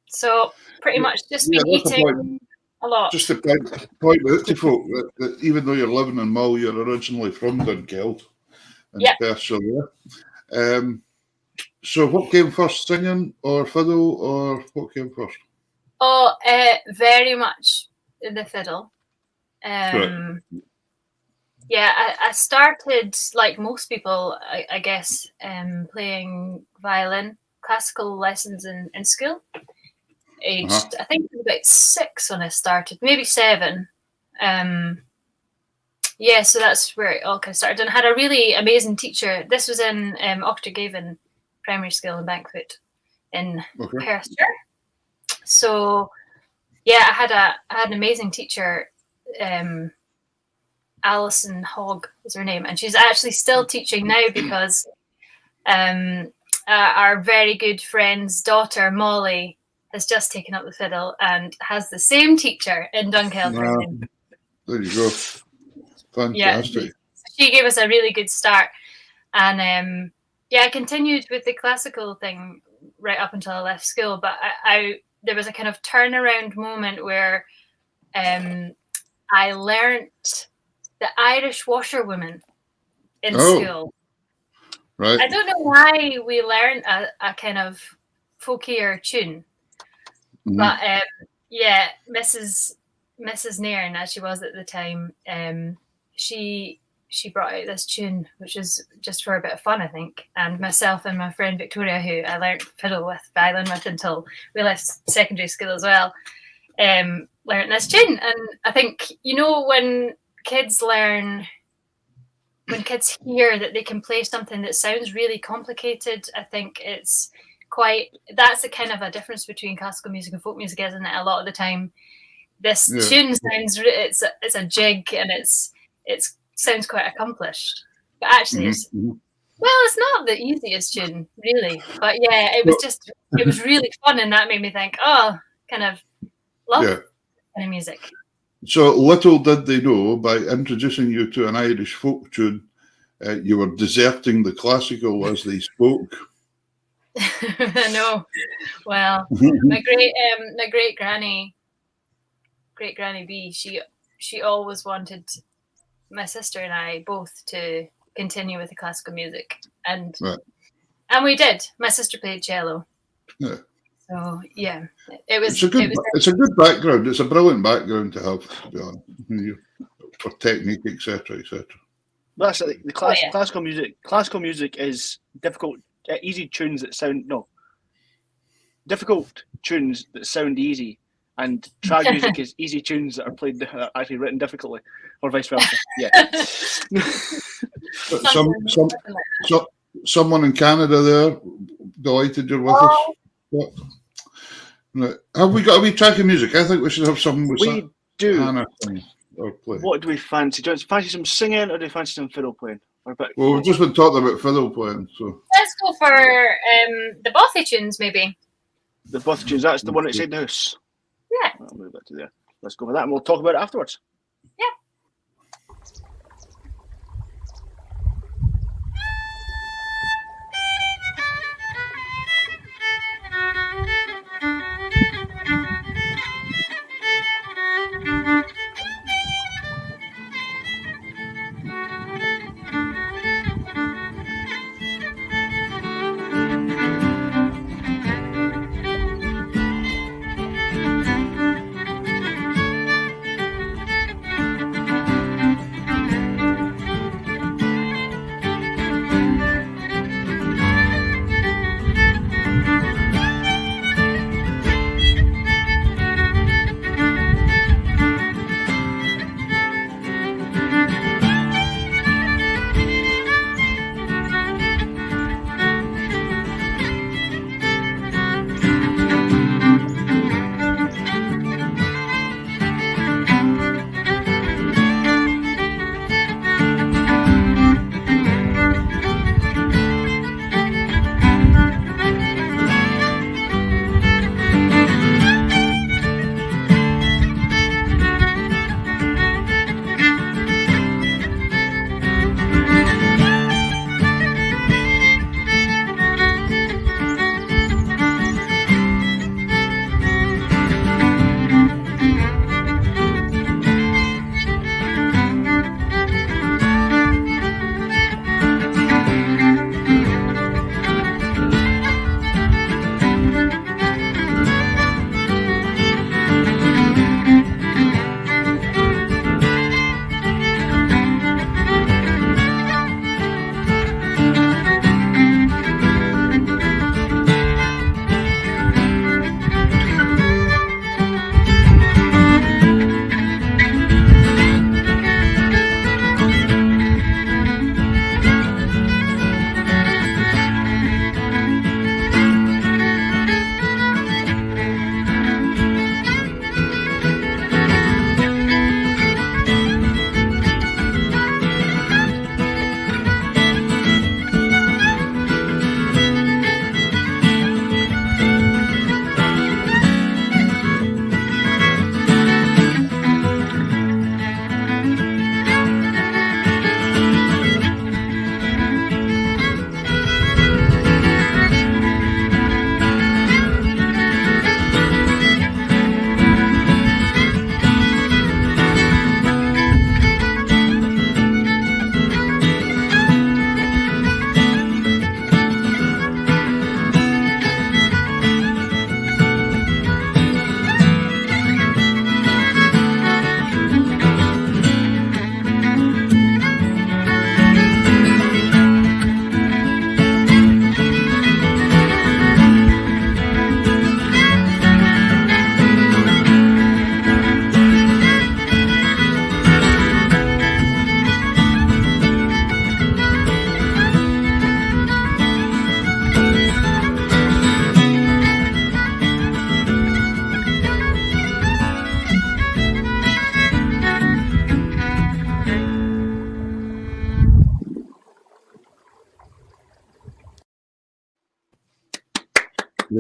So pretty much just been eating a lot. Just to point out to folk that even though you're living in Mull, you're originally from Dunkeld in Perth, so yeah. So what came first, singing or fiddle, or what came first? Oh, very much the fiddle. Right. Yeah, I started, like most people, I guess, playing violin, classical lessons in school. Aged, I think it was about 6 when I started, maybe 7. Yeah, so that's where it all kind of started. And I had a really amazing teacher. This was in Octagon Primary School in Bankfoot in Perthshire. So, yeah, I had an amazing teacher. Alison Hogg is her name, and she's actually still teaching now because our very good friend's daughter Molly has just taken up the fiddle and has the same teacher in Dunkeld. There you go. Fantastic. Yeah, she gave us a really good start, and I continued with the classical thing right up until I left school. But I there was a kind of turnaround moment where I learnt the Irish washerwoman in school. Right. I don't know why we learned a kind of folkier tune, but Mrs. Mrs. Nairn, as she was at the time, she brought out this tune, which was just for a bit of fun, I think. And myself and my friend Victoria, who I learned violin with until we left secondary school as well, learned this tune. And I think, when kids hear that they can play something that sounds really complicated, I think that's a kind of a difference between classical music and folk music, isn't it? A lot of the time, this tune sounds, it's a jig, and it sounds quite accomplished. But actually, it's not the easiest tune, really. But yeah, it was really fun, and that made me think, kind of love kind of music. So little did they know, by introducing you to an Irish folk tune, you were deserting the classical as they spoke. I know. Well, my great granny B, she always wanted my sister and I both to continue with the classical music, and we did. My sister played cello. Yeah. So yeah, it was. It's a good background. It's a brilliant background to have, to be honest, for technique, etc., etc. That's the classical music. Classical music is difficult. Easy tunes that sound difficult tunes that sound easy, and trad music is easy tunes that are played actually written difficultly, or vice versa. Yeah. Someone in Canada there, delighted you're with us. Have we got a wee track of music? I think we should have something with we do. Hannah or play. What do we fancy? Do you fancy some singing, or do you fancy some fiddle playing? Well, we've just been talking about fiddle playing, so let's go for the Bothy tunes, maybe. The Bothy tunes. That's the one outside the house. Yeah. I'll move that to there. Let's go for that, and we'll talk about it afterwards. Yeah.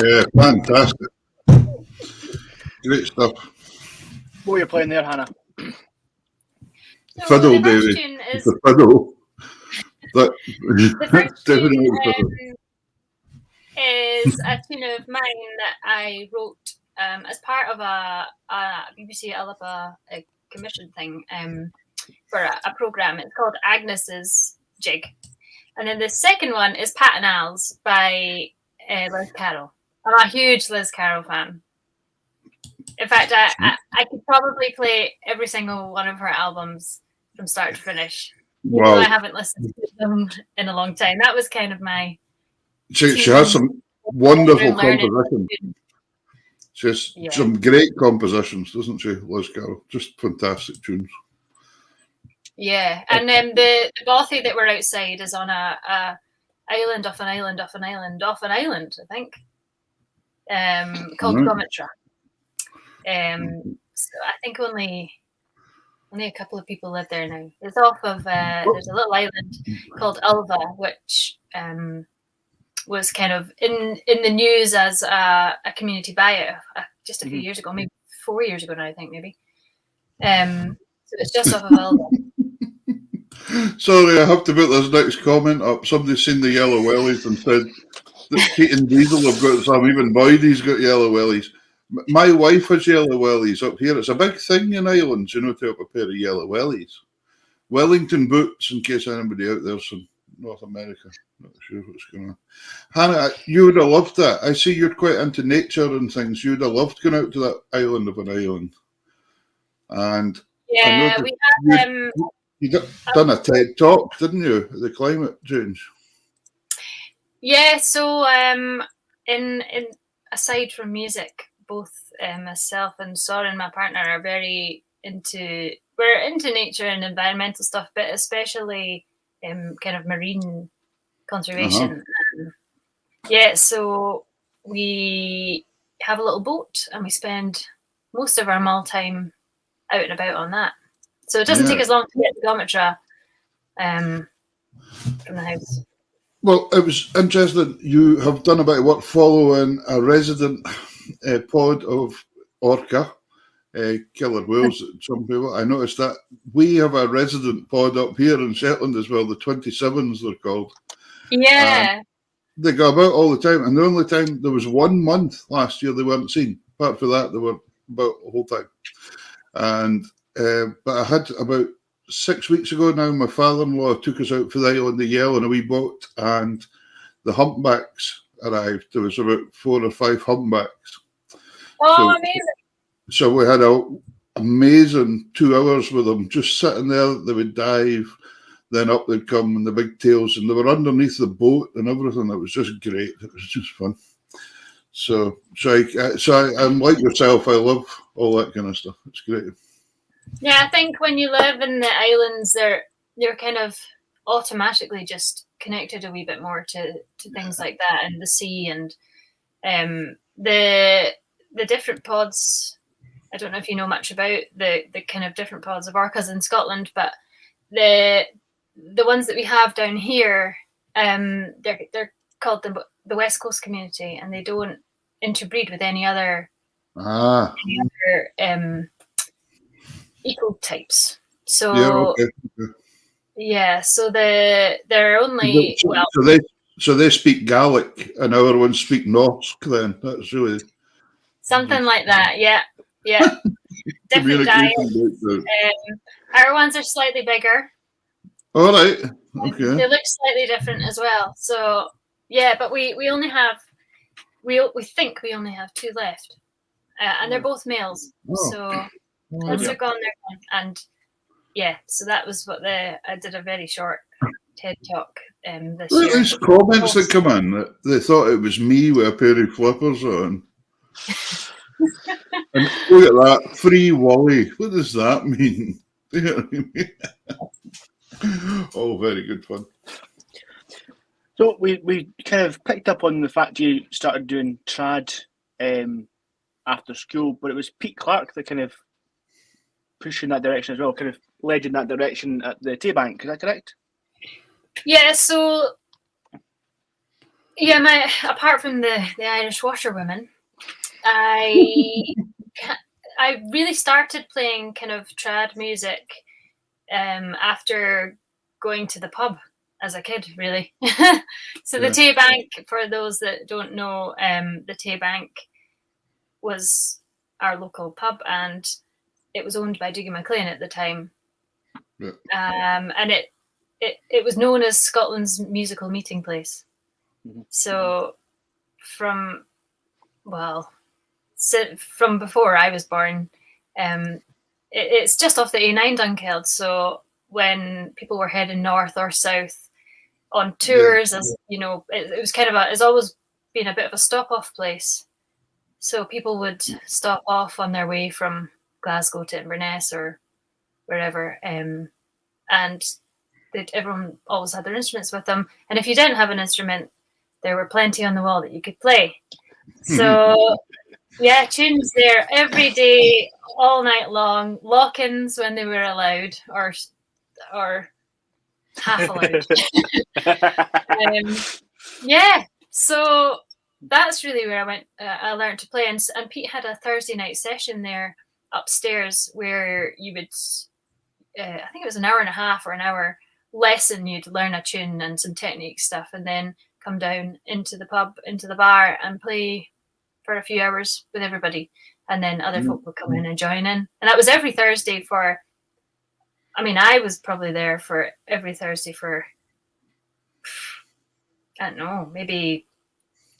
Yeah, fantastic. Great stuff. What were you playing there, Hannah? So Fiddle, the first Davey. tune is The fiddle. the first Definitely tune fiddle. is a tune of mine that I wrote as part of a BBC Alaba commission thing for a programme. It's called Agnes's Jig. And then the second one is Pat and Al's by Liz Carroll. I'm a huge Liz Carroll fan. In fact, I could probably play every single one of her albums from start to finish. Even though I haven't listened to them in a long time. That was kind of my... She has some wonderful compositions. She has some great compositions, doesn't she, Liz Carroll? Just fantastic tunes. Yeah, and then the bothy that we're outside is on a island off an island off an island off an island, I think, called Gomitra. So I think only a couple of people live there now. It's off of there's a little island called Ulva, which was kind of in the news as a community buyout just a few years ago, maybe 4 years ago now, I think maybe. So it's just off of Ulva. Sorry, I have to put this next comment up. Somebody's seen the yellow wellies and said that Pete and Diesel have got some. Even Boydie's got yellow wellies. My wife has yellow wellies up here. It's a big thing in Ireland, to have a pair of yellow wellies. Wellington boots, in case anybody out there's from North America. Not sure what's going on. Hannah, you would have loved that. I see you're quite into nature and things. You would have loved going out to that island of an island. And yeah, we have... You done a TED talk, didn't you, the climate change? Yeah, so in aside from music, both myself and Soren, my partner, are we're into nature and environmental stuff, but especially kind of marine conservation. So we have a little boat and we spend most of our mull time out and about on that. So it doesn't take as long to get to Gomitra from the house. Well, it was interesting. You have done a bit of work following a resident pod of orca, killer whales. Some people, I noticed that we have a resident pod up here in Shetland as well. The 27s, they're called. Yeah. They go about all the time, and the only time there was 1 month last year they weren't seen. Apart from that, they were about the whole time. And but I had about 6 weeks ago now, my father-in-law took us out for the island of Yell in a wee boat, and the humpbacks arrived. There was about 4 or 5 humpbacks. Oh, amazing. So we had an amazing 2 hours with them, just sitting there. They would dive, then up they'd come, and the big tails, and they were underneath the boat and everything. It was just great. It was just fun. So I'm like yourself. I love all that kind of stuff. It's great. Yeah, I think when you live in the islands, you're kind of automatically just connected a wee bit more to things like that, and the sea, and the different pods. I don't know if you know much about the kind of different pods of orcas in Scotland, but the ones that we have down here, they're called the West Coast Community, and they don't interbreed with any other ecotypes. So so they're only so they speak Gaelic and our ones speak Norse. Then that's really something like that. Yeah. Different diets. Our ones are slightly bigger. All right. Okay. They look slightly different as well. So yeah, but we only have we think we only have 2 left, and they're both males. So once they're gone, they're gone. And yeah, so that was what I did a very short TED talk this year. These comments that come in, they thought it was me with a pair of flippers on. And look at that, free Wally. What does that mean? You know what I mean? Oh, very good fun. So we kind of picked up on the fact you started doing trad after school, but it was Pete Clark that kind of pushed in that direction as well, kind of led in that direction at the Tay Bank. Is that correct? Yeah, so Yeah, apart from the Irish washerwomen, I really started playing kind of trad music after going to the pub as a kid, really. So the Tay Bank, for those that don't know, the Tay Bank was our local pub, and it was owned by Dougie MacLean at the time. Yeah. And it was known as Scotland's musical meeting place. Mm-hmm. So from before I was born, it's just off the A9 Dunkeld. So when people were heading north or south on tours, as you know, it was kind of it's always been a bit of a stop-off place. So people would stop off on their way from Glasgow to Inverness or wherever, and everyone always had their instruments with them. And if you didn't have an instrument, there were plenty on the wall that you could play. So yeah, tunes there every day, all night long. Lock-ins when they were allowed, or half allowed. Yeah, so that's really where I went. I learned to play, and Pete had a Thursday night session there upstairs where you would, I think it was an hour and a half or an hour lesson. You'd learn a tune and some technique stuff, and then come down into the pub, into the bar, and play for a few hours with everybody. And then other folk would come in and join in. And that was every Thursday for, I was probably there for every Thursday for, I don't know, maybe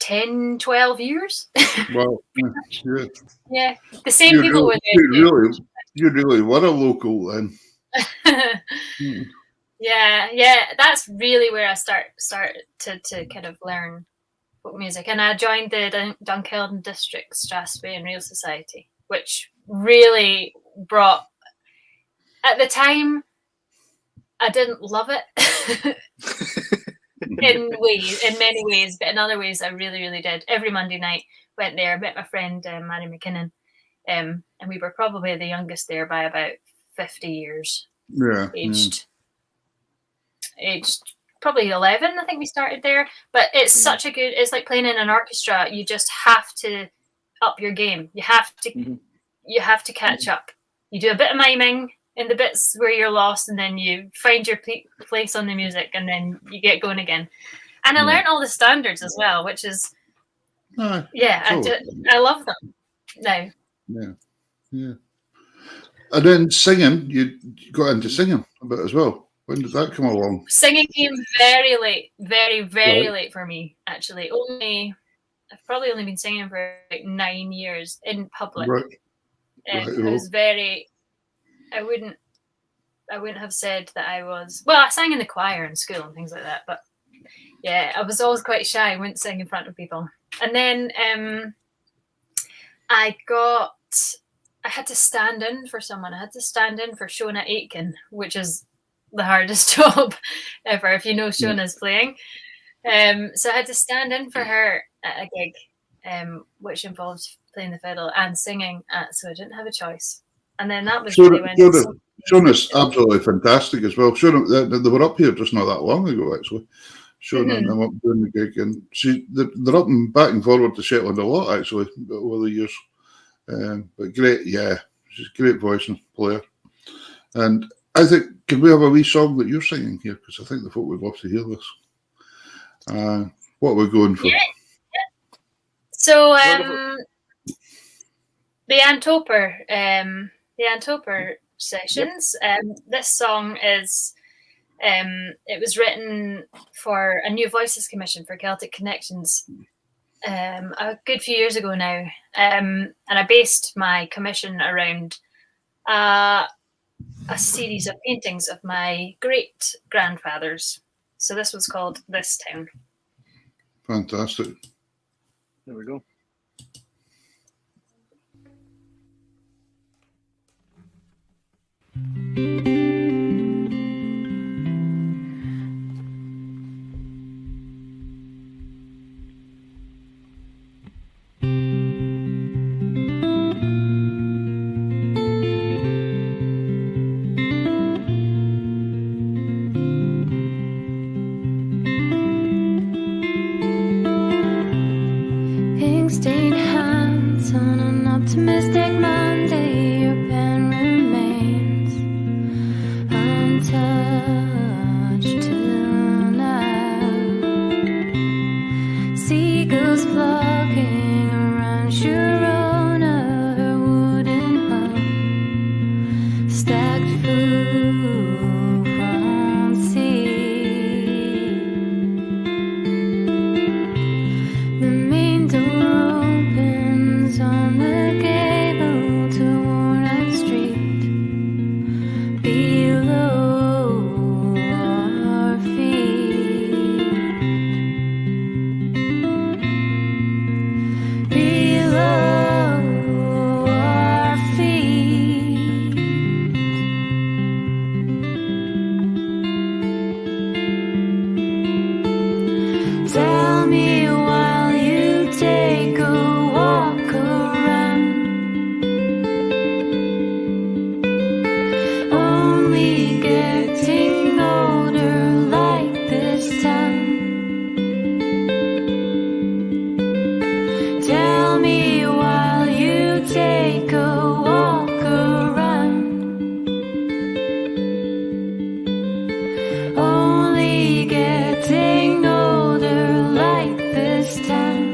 10, 12 years. Wow. Yeah. Yeah. The same people were there. You really were a local then. Yeah. That's really where I started to kind of learn folk music. And I joined the Dunkeld District Strathspey and Rail Society, which really brought, at the time, I didn't love it. in many ways, but in other ways I really, really did. Every Monday night went there, met my friend Mary McKinnon, and we were probably the youngest there by about 50 years. Yeah. Aged probably 11, I think we started there. But it's it's like playing in an orchestra. You just have to up your game. You have to catch up. You do a bit of miming in the bits where you're lost, and then you find your place on the music, and then you get going again. And I learned all the standards as well, which is, I love them now. Yeah. And then singing, you got into singing a bit as well. When did that come along? Singing came very late, very, very late for me, actually. I've probably only been singing for like 9 years in public. Right. It was very... I wouldn't have said that I was... Well, I sang in the choir in school and things like that, but yeah, I was always quite shy. I wouldn't sing in front of people. And then I had to stand in for someone. I had to stand in for Shona Aitken, which is the hardest job ever, if you know Shona's playing. So I had to stand in for her at a gig, which involved playing the fiddle and singing, so I didn't have a choice. And then that was really when... Shona's absolutely fantastic as well. Shona, they were up here just not that long ago, actually. Shona and them up doing the gig. And they're up and back and forward to Shetland a lot, actually, over the years. But great, she's a great voice and player. And I think, can we have a wee song that you're singing here? Because I think the folk would love to hear this. What we're going for. Yeah. So, the Antoper sessions. This song is, it was written for a New Voices commission for Celtic Connections a good few years ago now. And I based my commission around a series of paintings of my great-grandfathers. So this was called This Town. Fantastic. There we go. optimistic Monday, your pen remains untouched till now. Seagulls flocking around Sharona, her wooden hull, stacked food from sea. The main door opens on the gable to worn-out street below our feet. Below our feet. Tell me while you take a walk around. Only getting older like this town. Tell me while you take a walk around. Only getting older like this town.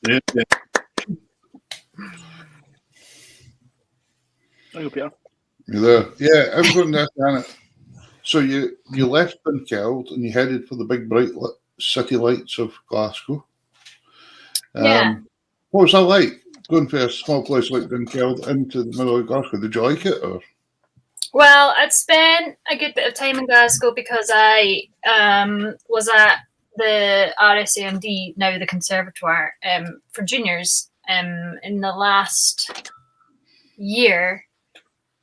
Yeah, yeah. There you go, Peter. You there? Yeah, I was going to ask it. So you left Dunkeld and you headed for the big bright city lights of Glasgow. Yeah. What was that like, going from a small place like Dunkeld into the middle of Glasgow? Did you like it? Or? Well, I'd spent a good bit of time in Glasgow because I was at the RSAMD, now the Conservatoire, for juniors in the last year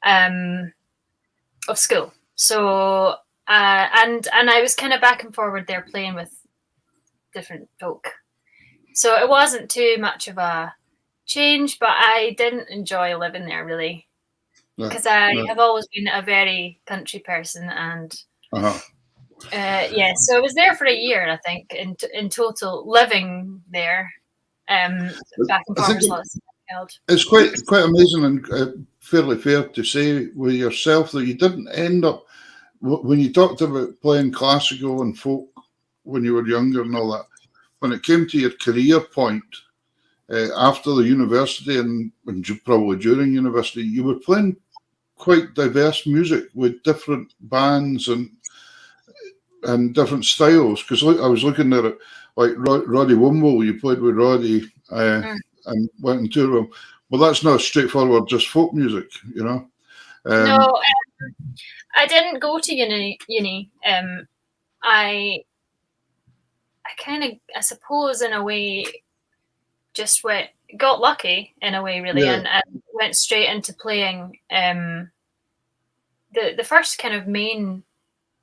of school. So and I was kind of back and forward there playing with different folk. So it wasn't too much of a change, but I didn't enjoy living there really. Because I have always been a very country person, and yeah, so I was there for a year, I think, in total, living there. Back and forth. It's quite amazing and fairly fair to say with yourself that you didn't end up, when you talked about playing classical and folk when you were younger and all that, when it came to your career point after the university and probably during university, you were playing quite diverse music with different bands, and and different styles. Because I was looking at it, like Roddy Womble, you played with Roddy and went and toured with him. Well, that's not straightforward, just folk music, you know. No, I didn't go to uni. I kind of, I suppose, in a way, just got lucky in a way, really, and went straight into playing. The first kind of main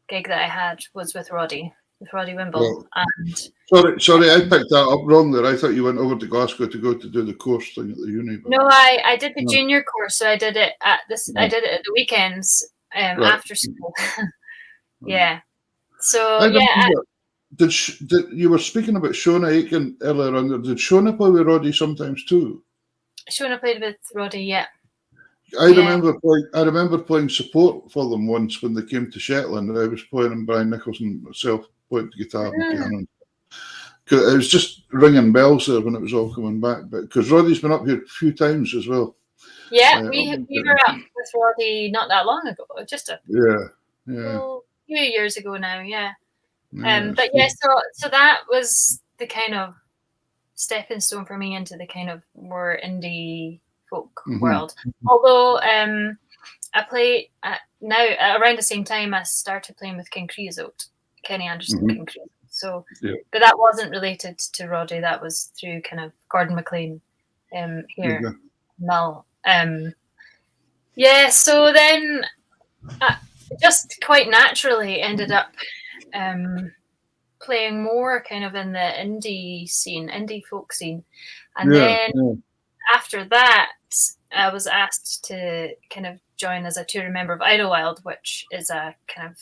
gig that I had was with Roddy Wimble. And sorry, I picked that up wrong there. I thought you went over to Glasgow to do the course thing at the uni. No, I did the junior course, so I did it at I did it at the weekends after school. Yeah. So did you were speaking about Shona Aiken earlier on? Did Shona play with Roddy sometimes too? Shona played with Roddy, yeah. I remember playing support for them once when they came to Shetland. I was playing, and Brian Nicholson myself played the guitar and piano. It was just ringing bells there when it was all coming back. But because Roddy's been up here a few times as well. Yeah, we were up with Roddy not that long ago, just a few years ago now. Yeah. But yeah, so that was the kind of stepping stone for me into the kind of more indie folk world. Although I play now around the same time I started playing with King Creosote, Kenny Anderson King Creosote. So, but that wasn't related to Roddy. That was through kind of Gordon MacLean here, Mull. So then I just quite naturally ended up playing more kind of in the indie folk scene, and then after that I was asked to kind of join as a touring member of Idlewild, which is a kind of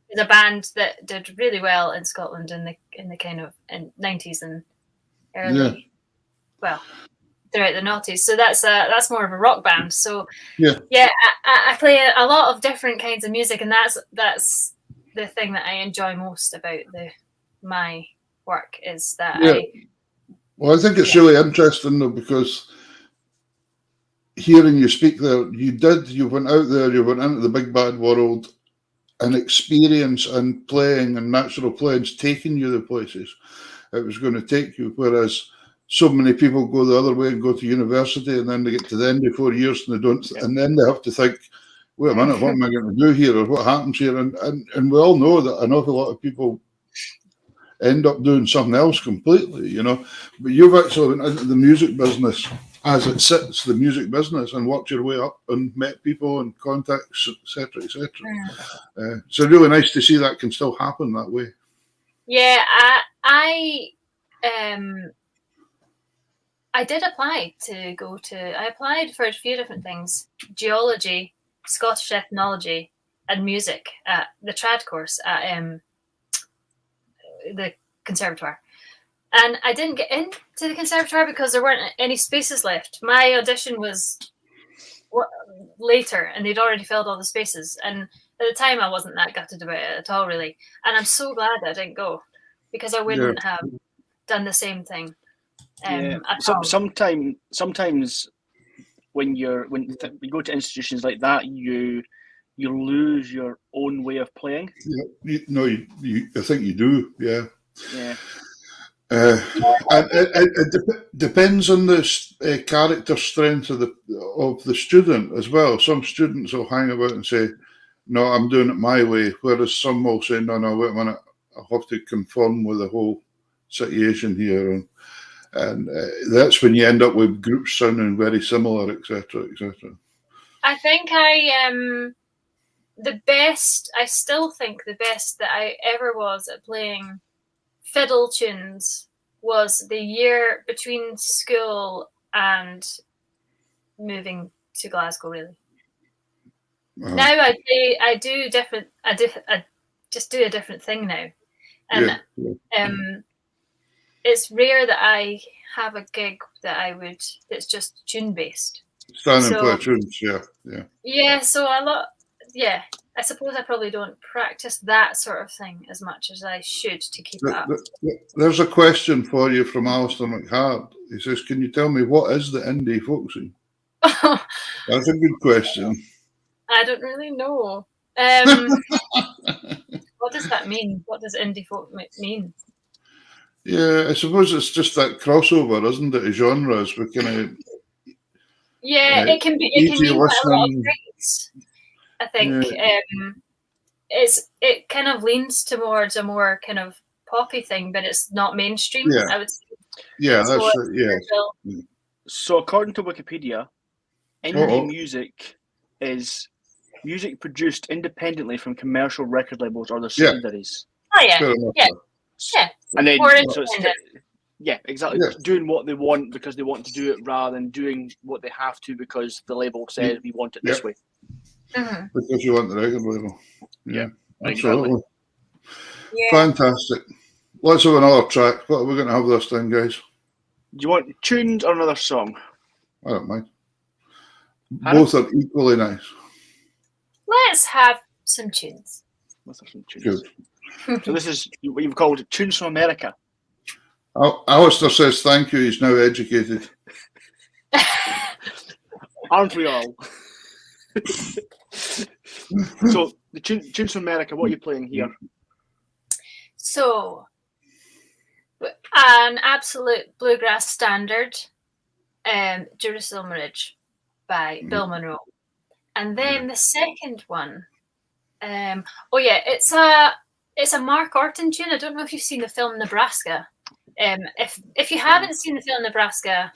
is a band that did really well in Scotland in the kind of 90s and early throughout the noughties. So that's more of a rock band. So I play a lot of different kinds of music, and that's the thing that I enjoy most about my work is that I think it's really interesting though, because hearing you speak there, you went out there, you went into the big bad world, and experience and playing and natural playing's taking you the places it was going to take you, whereas so many people go the other way and go to university, and then they get to the end of 4 years and they don't, and then they have to think, wait a minute, what am I going to do here, or what happens here? And we all know that an awful lot of people end up doing something else completely, you know. But you've actually went into the music business as it sits, the music business, and worked your way up and met people and contacts, etc., etc. So really nice to see that can still happen that way. Yeah, I did apply to go to. I applied for a few different things: geology, Scottish ethnology, and music at the trad course at the conservatoire. And I didn't get into the conservatoire because there weren't any spaces left. My audition was later, and they'd already filled all the spaces. And at the time, I wasn't that gutted about it at all, really. And I'm so glad I didn't go, because I wouldn't have done the same thing. Sometimes when you go to institutions like that, you lose your own way of playing. I think you do. Yeah. And it depends on the character strength of the student as well. Some students will hang about and say, "No, I'm doing it my way," whereas some will say, "No, wait a minute, I'll have to conform with the whole situation here," and that's when you end up with groups sounding very similar, etc., etc. I think I still think the best that I ever was at playing fiddle tunes was the year between school and moving to Glasgow, really. Now I just do a different thing now, and it's rare that I have a gig that's just tune based. Stand and play tunes, so I suppose I probably don't practice that sort of thing as much as I should to keep it up. There's a question for you from Alistair McHarg. He says, "Can you tell me what is the indie folk scene?" That's a good question. I don't really know. does that mean? What does indie folk mean? Yeah, I suppose it's just that crossover, isn't it? Genres. We kind of Yeah, it can easy mean quite a lot of listening. things. I think it kind of leans towards a more kind of poppy thing, but it's not mainstream. Yeah. I would say. Yeah, It's that's more it. Yeah. spiritual. So according to Wikipedia, indie music is music produced independently from commercial record labels or their Yeah. subsidiaries. Oh yeah, Fair enough. yeah, yeah. And then More so it's independent. yeah, exactly. Yeah. Doing what they want because they want to do it rather than doing what they have to because the label says we want it this way. Mhm. Because you want the record label. Yeah, absolutely. exactly. Yeah. Fantastic. Let's have another track. What are we going to have this time, guys? Do you want tunes or another song? I don't mind. Hannah? Both are equally nice. Let's have some tunes. Let's have some tunes. Good. So this is what you've called Tunes from America. Alistair says thank you. He's now educated. Aren't we all? So the tunes from America, what are you playing here? So, an absolute bluegrass standard, Jerusalem Ridge by Bill Monroe. And then the second one, it's a Mark Orton tune. I don't know if you've seen the film Nebraska. If you haven't seen the film Nebraska,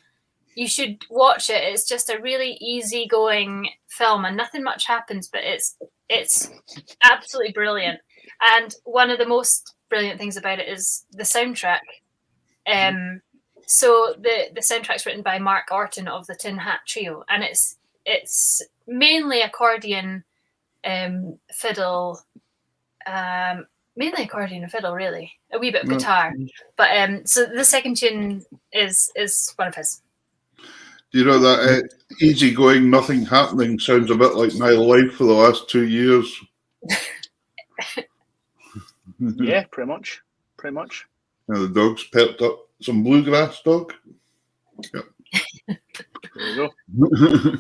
you should watch it. It's just a really easygoing film, and nothing much happens, but it's absolutely brilliant. And one of the most brilliant things about it is the soundtrack. So the soundtrack's written by Mark Orton of the Tin Hat Trio, and it's mainly accordion, fiddle, mainly accordion and fiddle, really. A wee bit of guitar, but so the second tune is one of his. Do you know that easygoing, nothing happening sounds a bit like my life for the last 2 years? Yeah, pretty much. Pretty much. And the dog's perked up. Some bluegrass dog. Yep. There you go.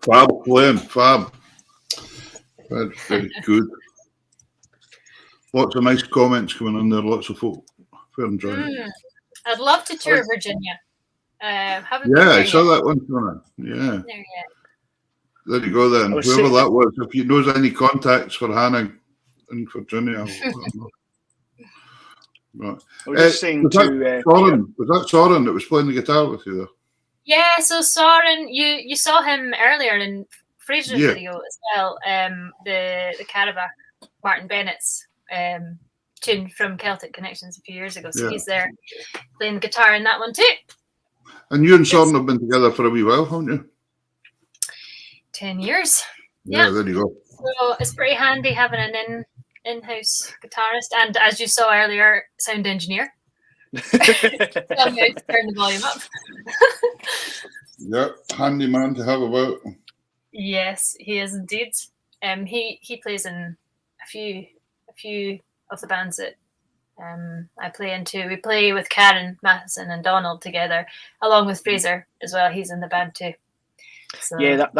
Fab playing, fab. That's very good. Lots of nice comments coming in there. Lots of folk. Fair enjoying it. I'd love to tour Virginia. Haven't been Yeah, there I saw yet. that one coming in. Yeah. There yet. There you go then. I was Whoever saying- that was, if you knows any contacts for Hannah in Virginia, I'll let them know. Right. I was just saying was to that Soren? Was that Soren that was playing the guitar with you there? Yeah, so Soren, you saw him earlier in Fraser's Yeah. video as well. The Carabach, Martin Bennett's tune from Celtic Connections a few years ago. So Yeah. he's there playing the guitar in that one too. And you and Soren have been together for a wee while, haven't you? 10 years. Yeah, Yeah. there you go. So it's pretty handy having an in-house guitarist and, as you saw earlier, sound engineer. Tell me how to turn the volume up. Yeah, handy man to have about. Yes, he is indeed. He plays in a few of the bands that I play into. We play with Karen Matheson and Donald together, along with Fraser as well. He's in the band too. So, Yeah, that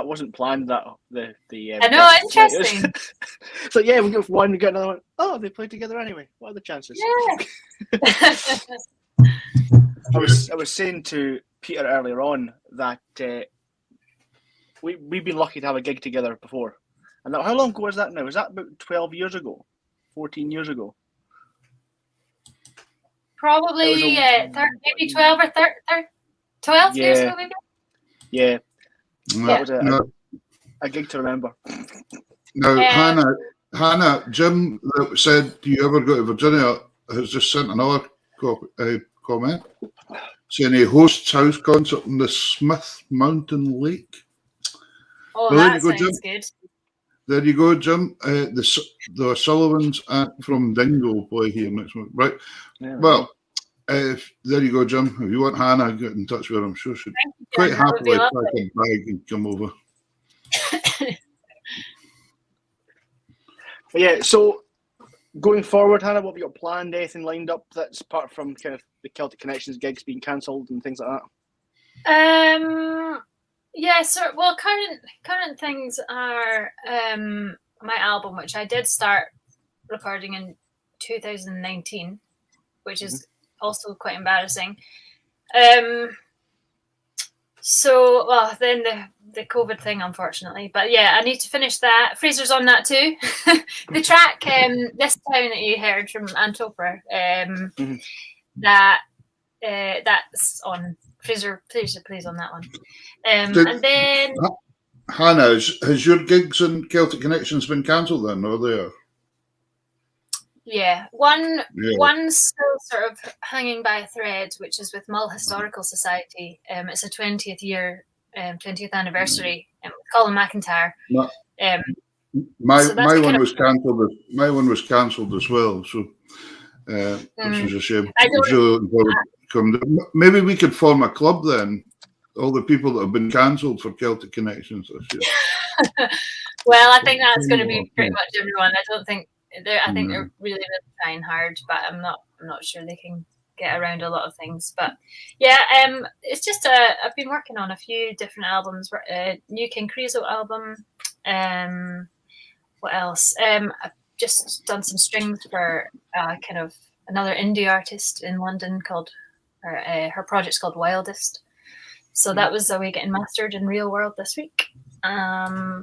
wasn't planned. That the I know, interesting. So yeah, we go for one, we get another one. Oh, they play together anyway. What are the chances? Yeah. I was saying to Peter earlier on that we've been lucky to have a gig together before. And how long ago was that now? Was that about 12 years ago? 14 years ago? Probably maybe 12 or 12 years ago, maybe. Yeah, No, was a gig to remember. no, Hannah, Jim that said, "Do you ever go to Virginia?" has just sent another comment saying he hosts house concert in the Smith Mountain Lake. Oh, Well, there that you go, sounds Jim. good. There you go, Jim. The Sullivans from Dingle play here next month, right? Yeah, Well, there you go, Jim. If you want Hannah, get in touch with her. I'm sure she'd Thank you, quite Jen. That would be happily lovely. pack a bag and come over. But yeah, so going forward, Hannah, what have you got planned? Anything lined up that's apart from kind of the Celtic Connections gigs being cancelled and things like that? Yeah, so well, current things are my album, which I did start recording in 2019, which is also quite embarrassing. So, well, then the COVID thing, unfortunately. But yeah, I need to finish that. Fraser's on that too. The track, This Town that you heard from Antoper, that's on Fraser plays on that one. And then Hannah, has your gigs in Celtic Connections been cancelled then, or they are? Yeah, one's still sort of hanging by a thread, which is with Mull Historical Society. It's a 20th anniversary. With Colin McIntyre. My, So that's my kind one of- was cancelled. My one was cancelled as well. So, which was a shame. I I was really looking forward to coming. Maybe we could form a club then. All the people that have been cancelled for Celtic Connections this year. Well, I think that's going to be pretty much everyone. I don't think I think they're really trying hard, but I'm not sure they can get around a lot of things. But yeah, it's just I've been working on a few different albums. New King Creosote album. What else? I've just done some strings for kind of another indie artist in London called her project's called Wildest. So that was away getting mastered in Real World this week. Cool.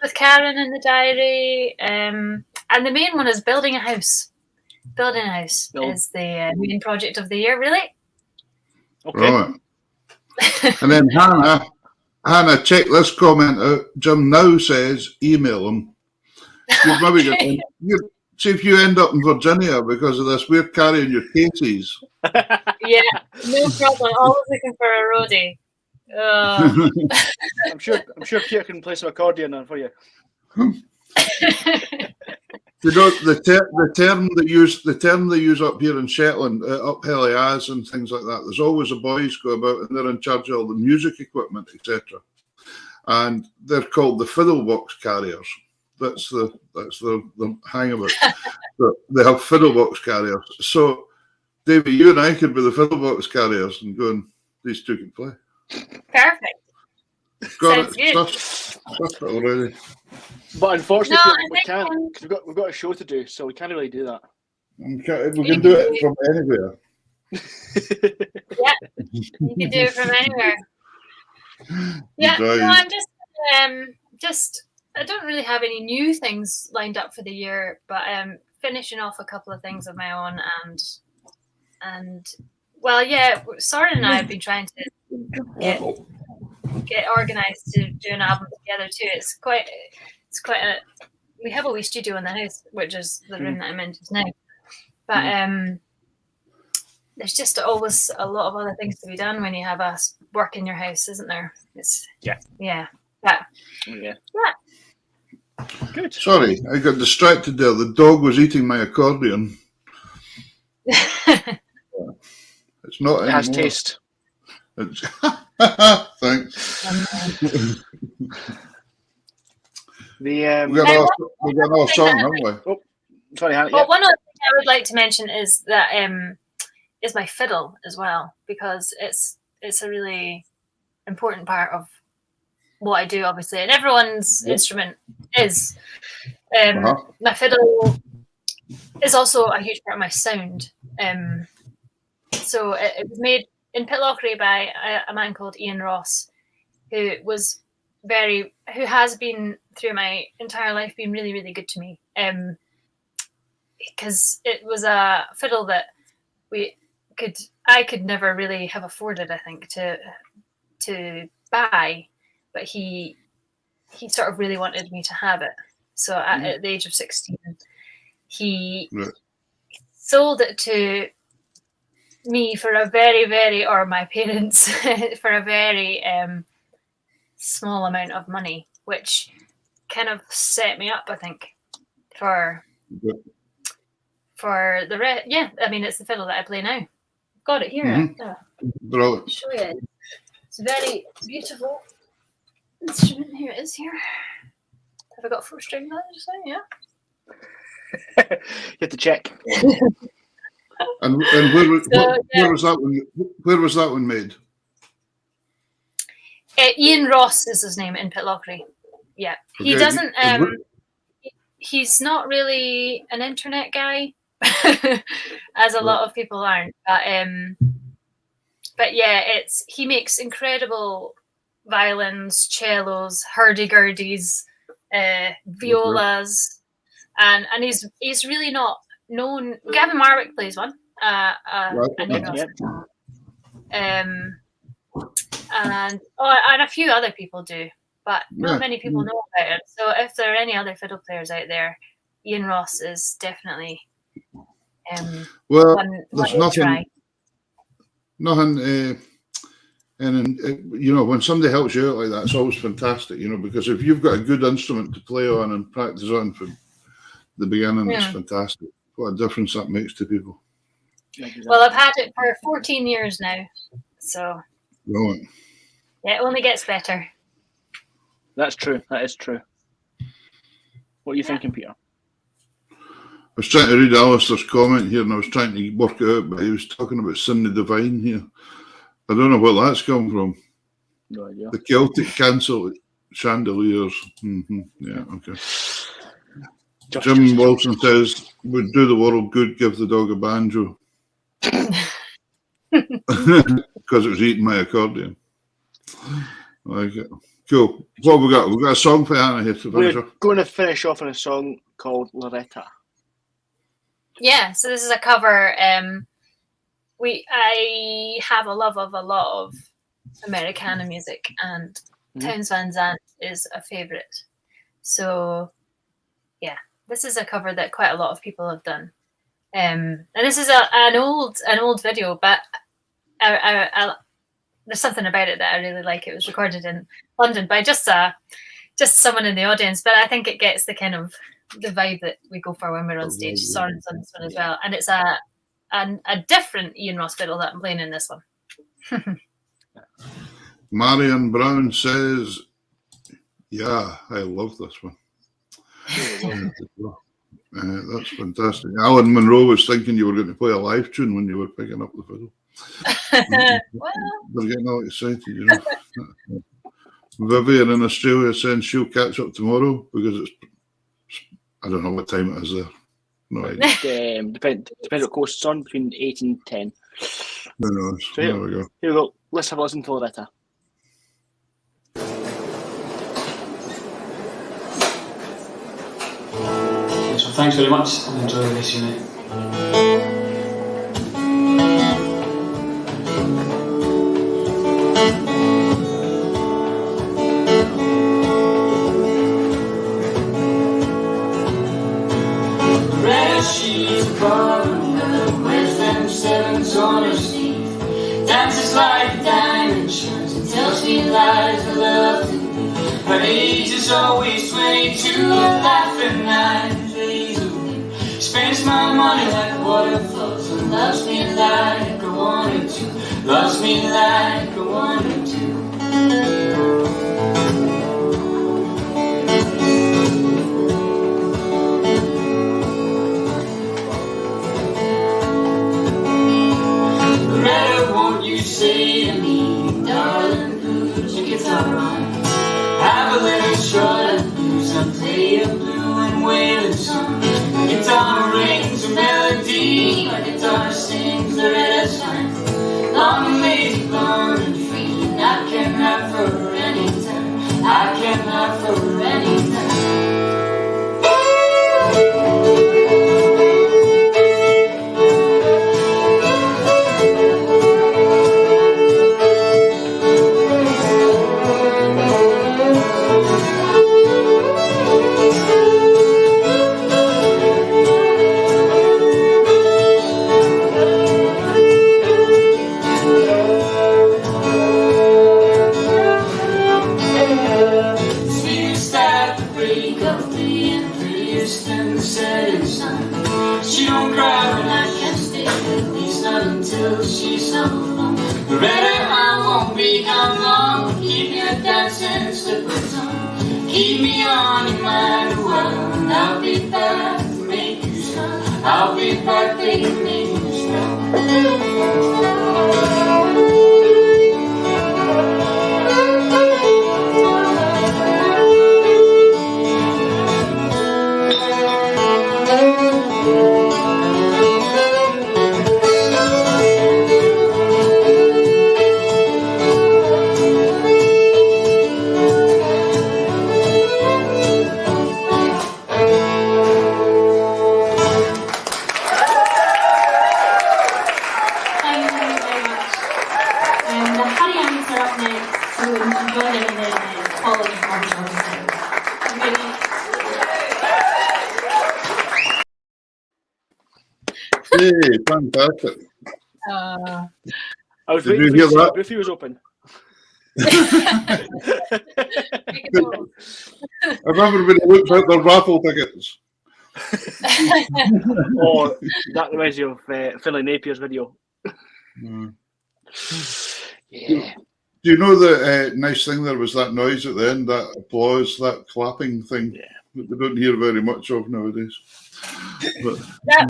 With Karen in the diary, and the main one is Building a House. Building a House is the main project of the year, really. Okay. Right. And then Hannah, check this comment out. Jim now says email him. You've maybe see if you end up in Virginia because of this. We're carrying your cases. Yeah, no problem. Always looking for a roadie. I'm sure Peter can play some accordion on for you. You know the term they use up here in Shetland, up Helias and things like that. There's always a boys go about and they're in charge of all the music equipment, etc. And they're called the fiddle box carriers. That's the hang of it. So they have fiddle box carriers. So Davey, you and I could be the fiddle box carriers and going, these two can play. Perfect. Got Sounds it. good. Stuffed it already. But unfortunately, No, we can't. 'Cause we've got a show to do, so we can't really do that. We can do it from anywhere. Yeah, you can do it from anywhere. Yeah, Right. no, I'm just I don't really have any new things lined up for the year, but finishing off a couple of things of my own and well, yeah, Soren and I have been trying to get organised to do an album together too. It's quite a we have a wee studio in the house, which is the room that I'm in just now. But there's just always a lot of other things to be done when you have a work in your house, isn't there? Yeah. Good. Sorry, I got distracted there. The dog was eating my accordion. It's not It has anymore. taste. It's thanks. The We've got another song, haven't we? sorry, Hannah. Well, Yeah. one other thing I would like to mention is that is my fiddle as well, because it's a really important part of what I do, obviously, and everyone's instrument is. My fiddle is also a huge part of my sound. So it was made in Pitlochry by a man called Ian Ross, who has been through my entire life been really, really good to me. Because it was a fiddle that I could never really have afforded, I think, to buy, but he sort of really wanted me to have it. So at the age of 16, he sold it to me for a very, very, or my parents for a very small amount of money, which kind of set me up, I think, for the rest. Yeah, I mean, it's the fiddle that I play now. Got it here. Brilliant. I'll show you. It's a very beautiful instrument. Here it is. Here. Have I got 4 strings on it? Just now? Yeah. You have to check. And where was that one? Where was that one made? Ian Ross is his name in Pitlochry. Yeah, he Okay. doesn't. He's not really an internet guy, as a lot of people aren't. But yeah, he makes incredible violins, cellos, hurdy-gurdies, violas, and he's really not known. Gavin Marwick plays one. And Ian Ross. And a few other people do, but not many people know about it. So if there are any other fiddle players out there, Ian Ross is definitely Well, one there's to try. nothing. And you know, when somebody helps you out like that, it's always fantastic. You know, because if you've got a good instrument to play on and practice on from the beginning, it's fantastic. What a difference that makes to people. Well, I've had it for 14 years now, so Right. yeah, it only gets better. That's true. That is true. What are you thinking, Peter? I was trying to read Alistair's comment here, and I was trying to work it out, but he was talking about Cindy Divine here. I don't know where that's come from. No idea. The Celtic cancel chandeliers. Yeah, okay. Jim Wilson says, would do the world good, give the dog a banjo. Because it was eating my accordion. I like it. Cool. What have we got? We've got a song for Hannah here to finish We're off. going to finish off on a song called Loretta. Yeah, so this is a cover. I have a love of a lot of Americana music, and Townes Van Zandt is a favorite. So, yeah, this is a cover that quite a lot of people have done. And this is an old video, but there's something about it that I really like. It was recorded in London by just someone in the audience, but I think it gets the kind of the vibe that we go for when we're on stage. Soren's on this one as well, and it's a different Ian Ross fiddle that I'm playing in this one. Marion Brown says, yeah, I love this one. That's fantastic. Alan Monroe was thinking you were going to play a live tune when you were picking up the fiddle. Well, They're getting all excited, you know. Vivian in Australia saying she'll catch up tomorrow because it's, I don't know what time it is there. No idea. Depends what course it's on, between 8 and 10. Who knows? So There we go. Here we go. Let's have a listen to Loretta. So thanks very much and enjoy the rest of your night. Red sheets covering with them sevens on her sleeve, dances like a diamond shines and tells me lies I love to be. Her age is always 22, laughing eyes raise a weep. Spends my money like waterfalls and loves me like a one or two. Loves me like a one or two. Loretta, won't you say to me, darling, put your guitar on. Have a little shot of blues and play a blue and wailing song. My guitar rings a melody, my guitar sings Loretta's line. Long and lazy, blonde and free, and I can have her anytime. I can have her anytime. Sweetest at the break of day and prettiest in the setting sun. She don't cry when I can't stay, at least not until she's alone. Loretta, I won't be gone long. Keep your dancing slippers on. Keep me on your mind a while, and I'll be back to make you strong. I'll be back to make you strong. Thank you very much. And the Harry Angus are up next to join in the College of Arts. Hey, fantastic. I was Did waiting you for hear to see that? if he was open. If everybody looks at their raffle tickets. Oh, that reminds me of Philly Napier's video. Yeah. Do you know the nice thing there was that noise at the end, that applause, that clapping thing that we don't hear very much of nowadays. But, that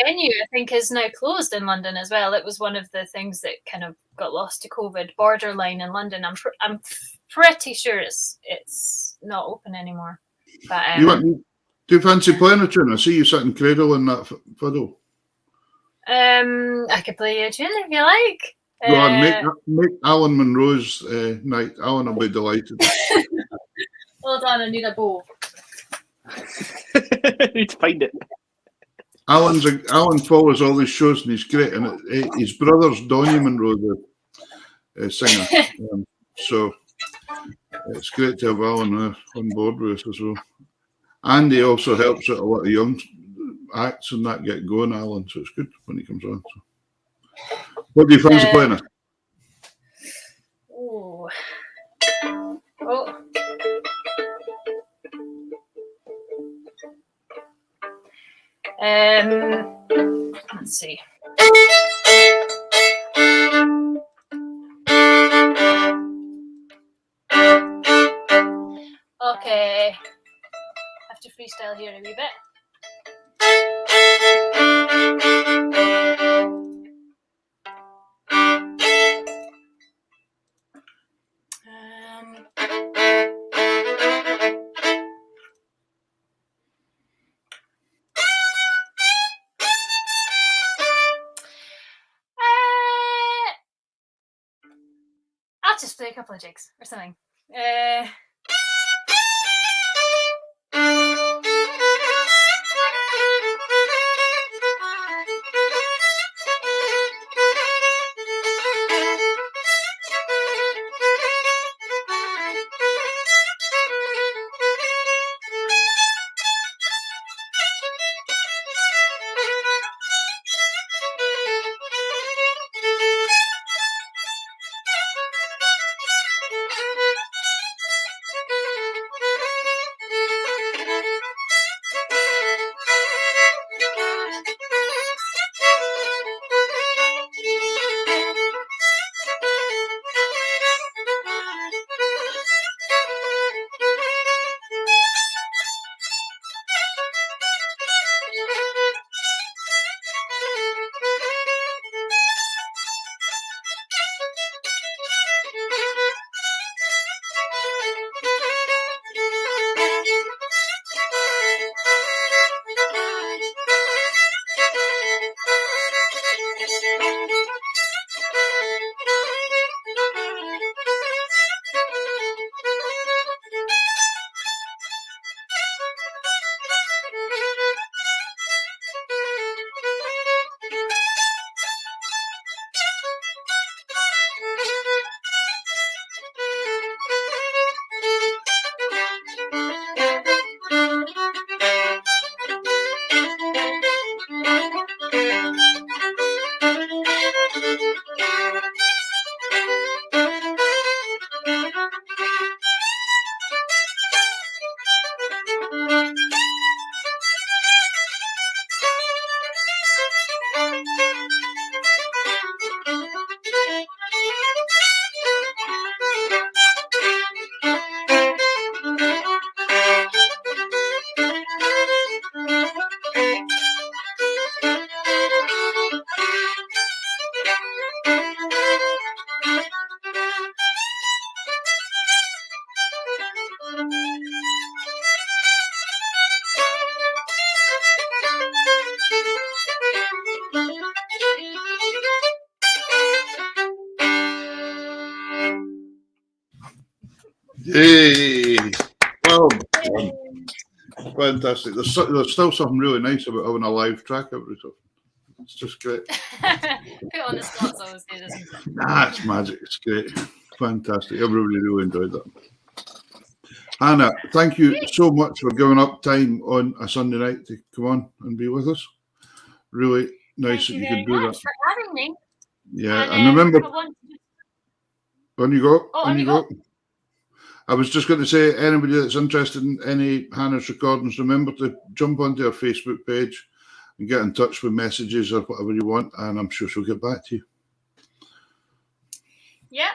venue, I think, is now closed in London as well. It was one of the things that kind of got lost to COVID. Borderline in London. I'm pretty sure it's not open anymore. But do you fancy playing a tune? I see you sitting cradle in that fiddle. I could play you a tune if you like. Go on, make Alan Monroe's night. Alan will be delighted. Hold on, I need a bow. I need to find it. Alan follows all his shows and he's great. And his brother's Donny Monroe, the singer. So it's great to have Alan on board with us as well. And he also helps out a lot of young acts and that get going, Alan. So it's good when he comes on. So. What do you fancy playing us? Oh. Let's see. Okay. Have to freestyle here a wee bit. I'll just play a couple of jigs or something. Hey, well done. Fantastic. There's still something really nice about having a live track every time. It's just great. Put on the spot's always good, isn't it? Nah, it's magic. It's great. Fantastic. Everybody really enjoyed that. Hannah, thank you so much for giving up time on a Sunday night to come on and be with us. Really nice Thank that you you could very do much that. for having me. Yeah, And, and remember, I want to- on you go. Oh, On on you you go. I was just going to say, anybody that's interested in any Hannah's recordings, remember to jump onto her Facebook page and get in touch with messages or whatever you want, and I'm sure she'll get back to you. Yeah.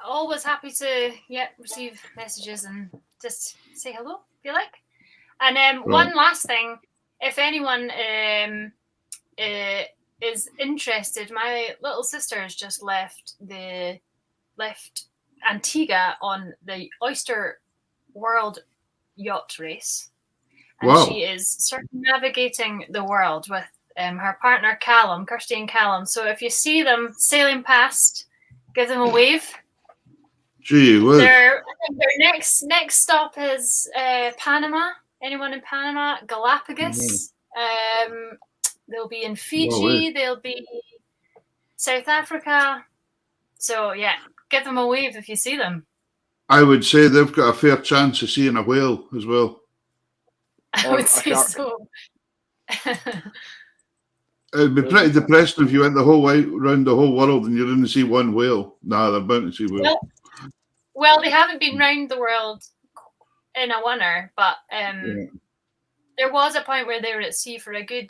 Always happy to receive messages and just say hello if you like. And one last thing, if anyone is interested, my little sister has just left Antigua on the Oyster World yacht race, and Wow. she is circumnavigating the world with her partner Callum, Kirsty and Callum. So if you see them sailing past, give them a wave. Gee whiz. Their next stop is Panama. Anyone in Panama? Galapagos. They'll be in Fiji. They'll be South Africa. So yeah, give them a wave if you see them. I would say they've got a fair chance of seeing a whale as well. I would say so. It'd be pretty depressing if you went the whole way around the whole world and you didn't see one whale. Nah, they're bound to see whales. Well, they haven't been round the world in a winter, but there was a point where they were at sea for a good,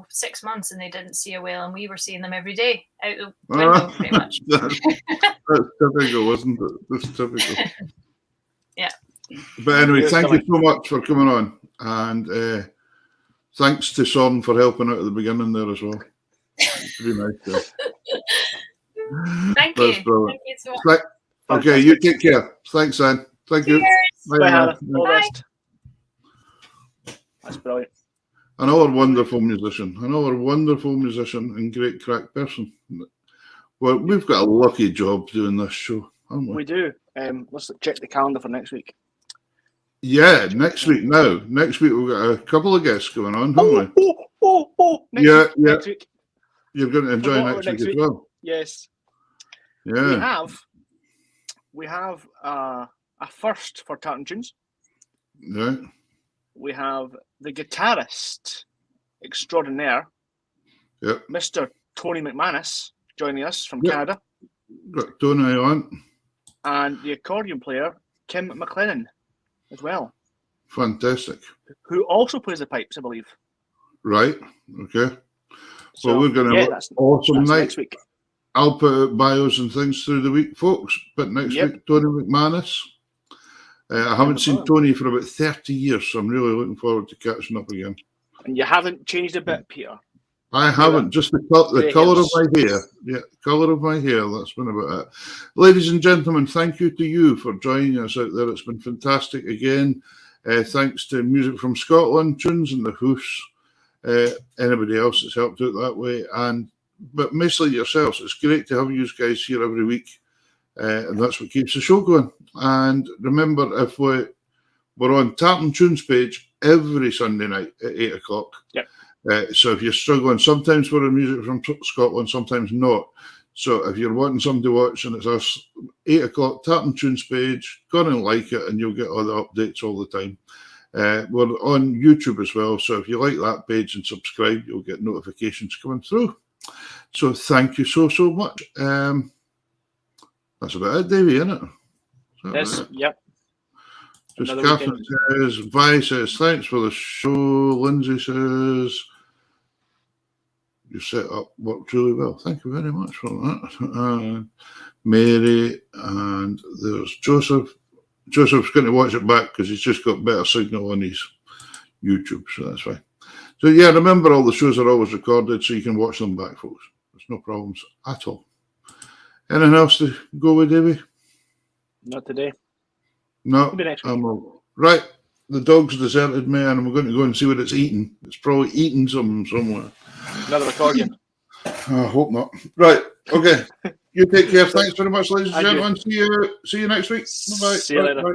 6 months, and they didn't see a whale, and we were seeing them every day out the window, pretty much. That's typical, isn't it? That's typical. Yeah. But anyway, thank you so much for coming on, and thanks to Son for helping out at the beginning there as well. Pretty nice. Thank you. Thank you so much. Okay, you take care. Thanks, Anne. Thank you. Bye, Hannah. All the best. That's brilliant. Another wonderful musician and great crack person. Well, we've got a lucky job doing this show, haven't we? We do. Let's check the calendar for next week. Yeah, next week now. Next week we've got a couple of guests going on, haven't we? Next week. You're going to enjoy next week as well. Yes. Yeah. We have a first for Tartan Tunes. Yeah. We have the guitarist extraordinaire, Mr. Tony McManus, joining us from Canada. Got Tony on. And the accordion player, Kim McLennan, as well. Fantastic. Who also plays the pipes, I believe. Right. Okay. So, well, we're going to have an awesome night. Next week. I'll put bios and things through the week, folks. But next week, Tony McManus. I haven't seen Tony for about 30 years, so I'm really looking forward to catching up again. And you haven't changed a bit, Peter? I haven't. Just the colour of my hair. Yeah, colour of my hair. That's been about it. Ladies and gentlemen, thank you to you for joining us out there. It's been fantastic again. Thanks to Music from Scotland, Tunes and the Hoofs, anybody else that's helped out that way. But mostly yourselves. It's great to have you guys here every week. And that's what keeps the show going. And remember, if we're on Tartan Tunes page every Sunday night at 8 o'clock. Yep. So if you're struggling, sometimes we're in Music from Scotland, sometimes not. So if you're wanting something to watch and it's us, 8 o'clock, Tartan Tunes page, go and like it and you'll get all the updates all the time. We're on YouTube as well. So if you like that page and subscribe, you'll get notifications coming through. So thank you so much. That's about it, Davey, isn't it? Yes, yep. Just Catherine says, Vi says, thanks for the show. Lindsay says, you set up worked really well. Thank you very much for that. Mary, and there's Joseph. Joseph's going to watch it back because he's just got better signal on his YouTube, so that's fine. So yeah, remember all the shows are always recorded, so you can watch them back, folks. There's no problems at all. Anything else to go with, Davey? Not today. No. Maybe next week. Right. The dog's deserted me, and we're going to go and see what it's eating. It's probably eating somewhere. Another accordion. I hope not. Right. Okay. You take care. Thanks very much, ladies and gentlemen. See you next week. Bye-bye. See you later. Bye.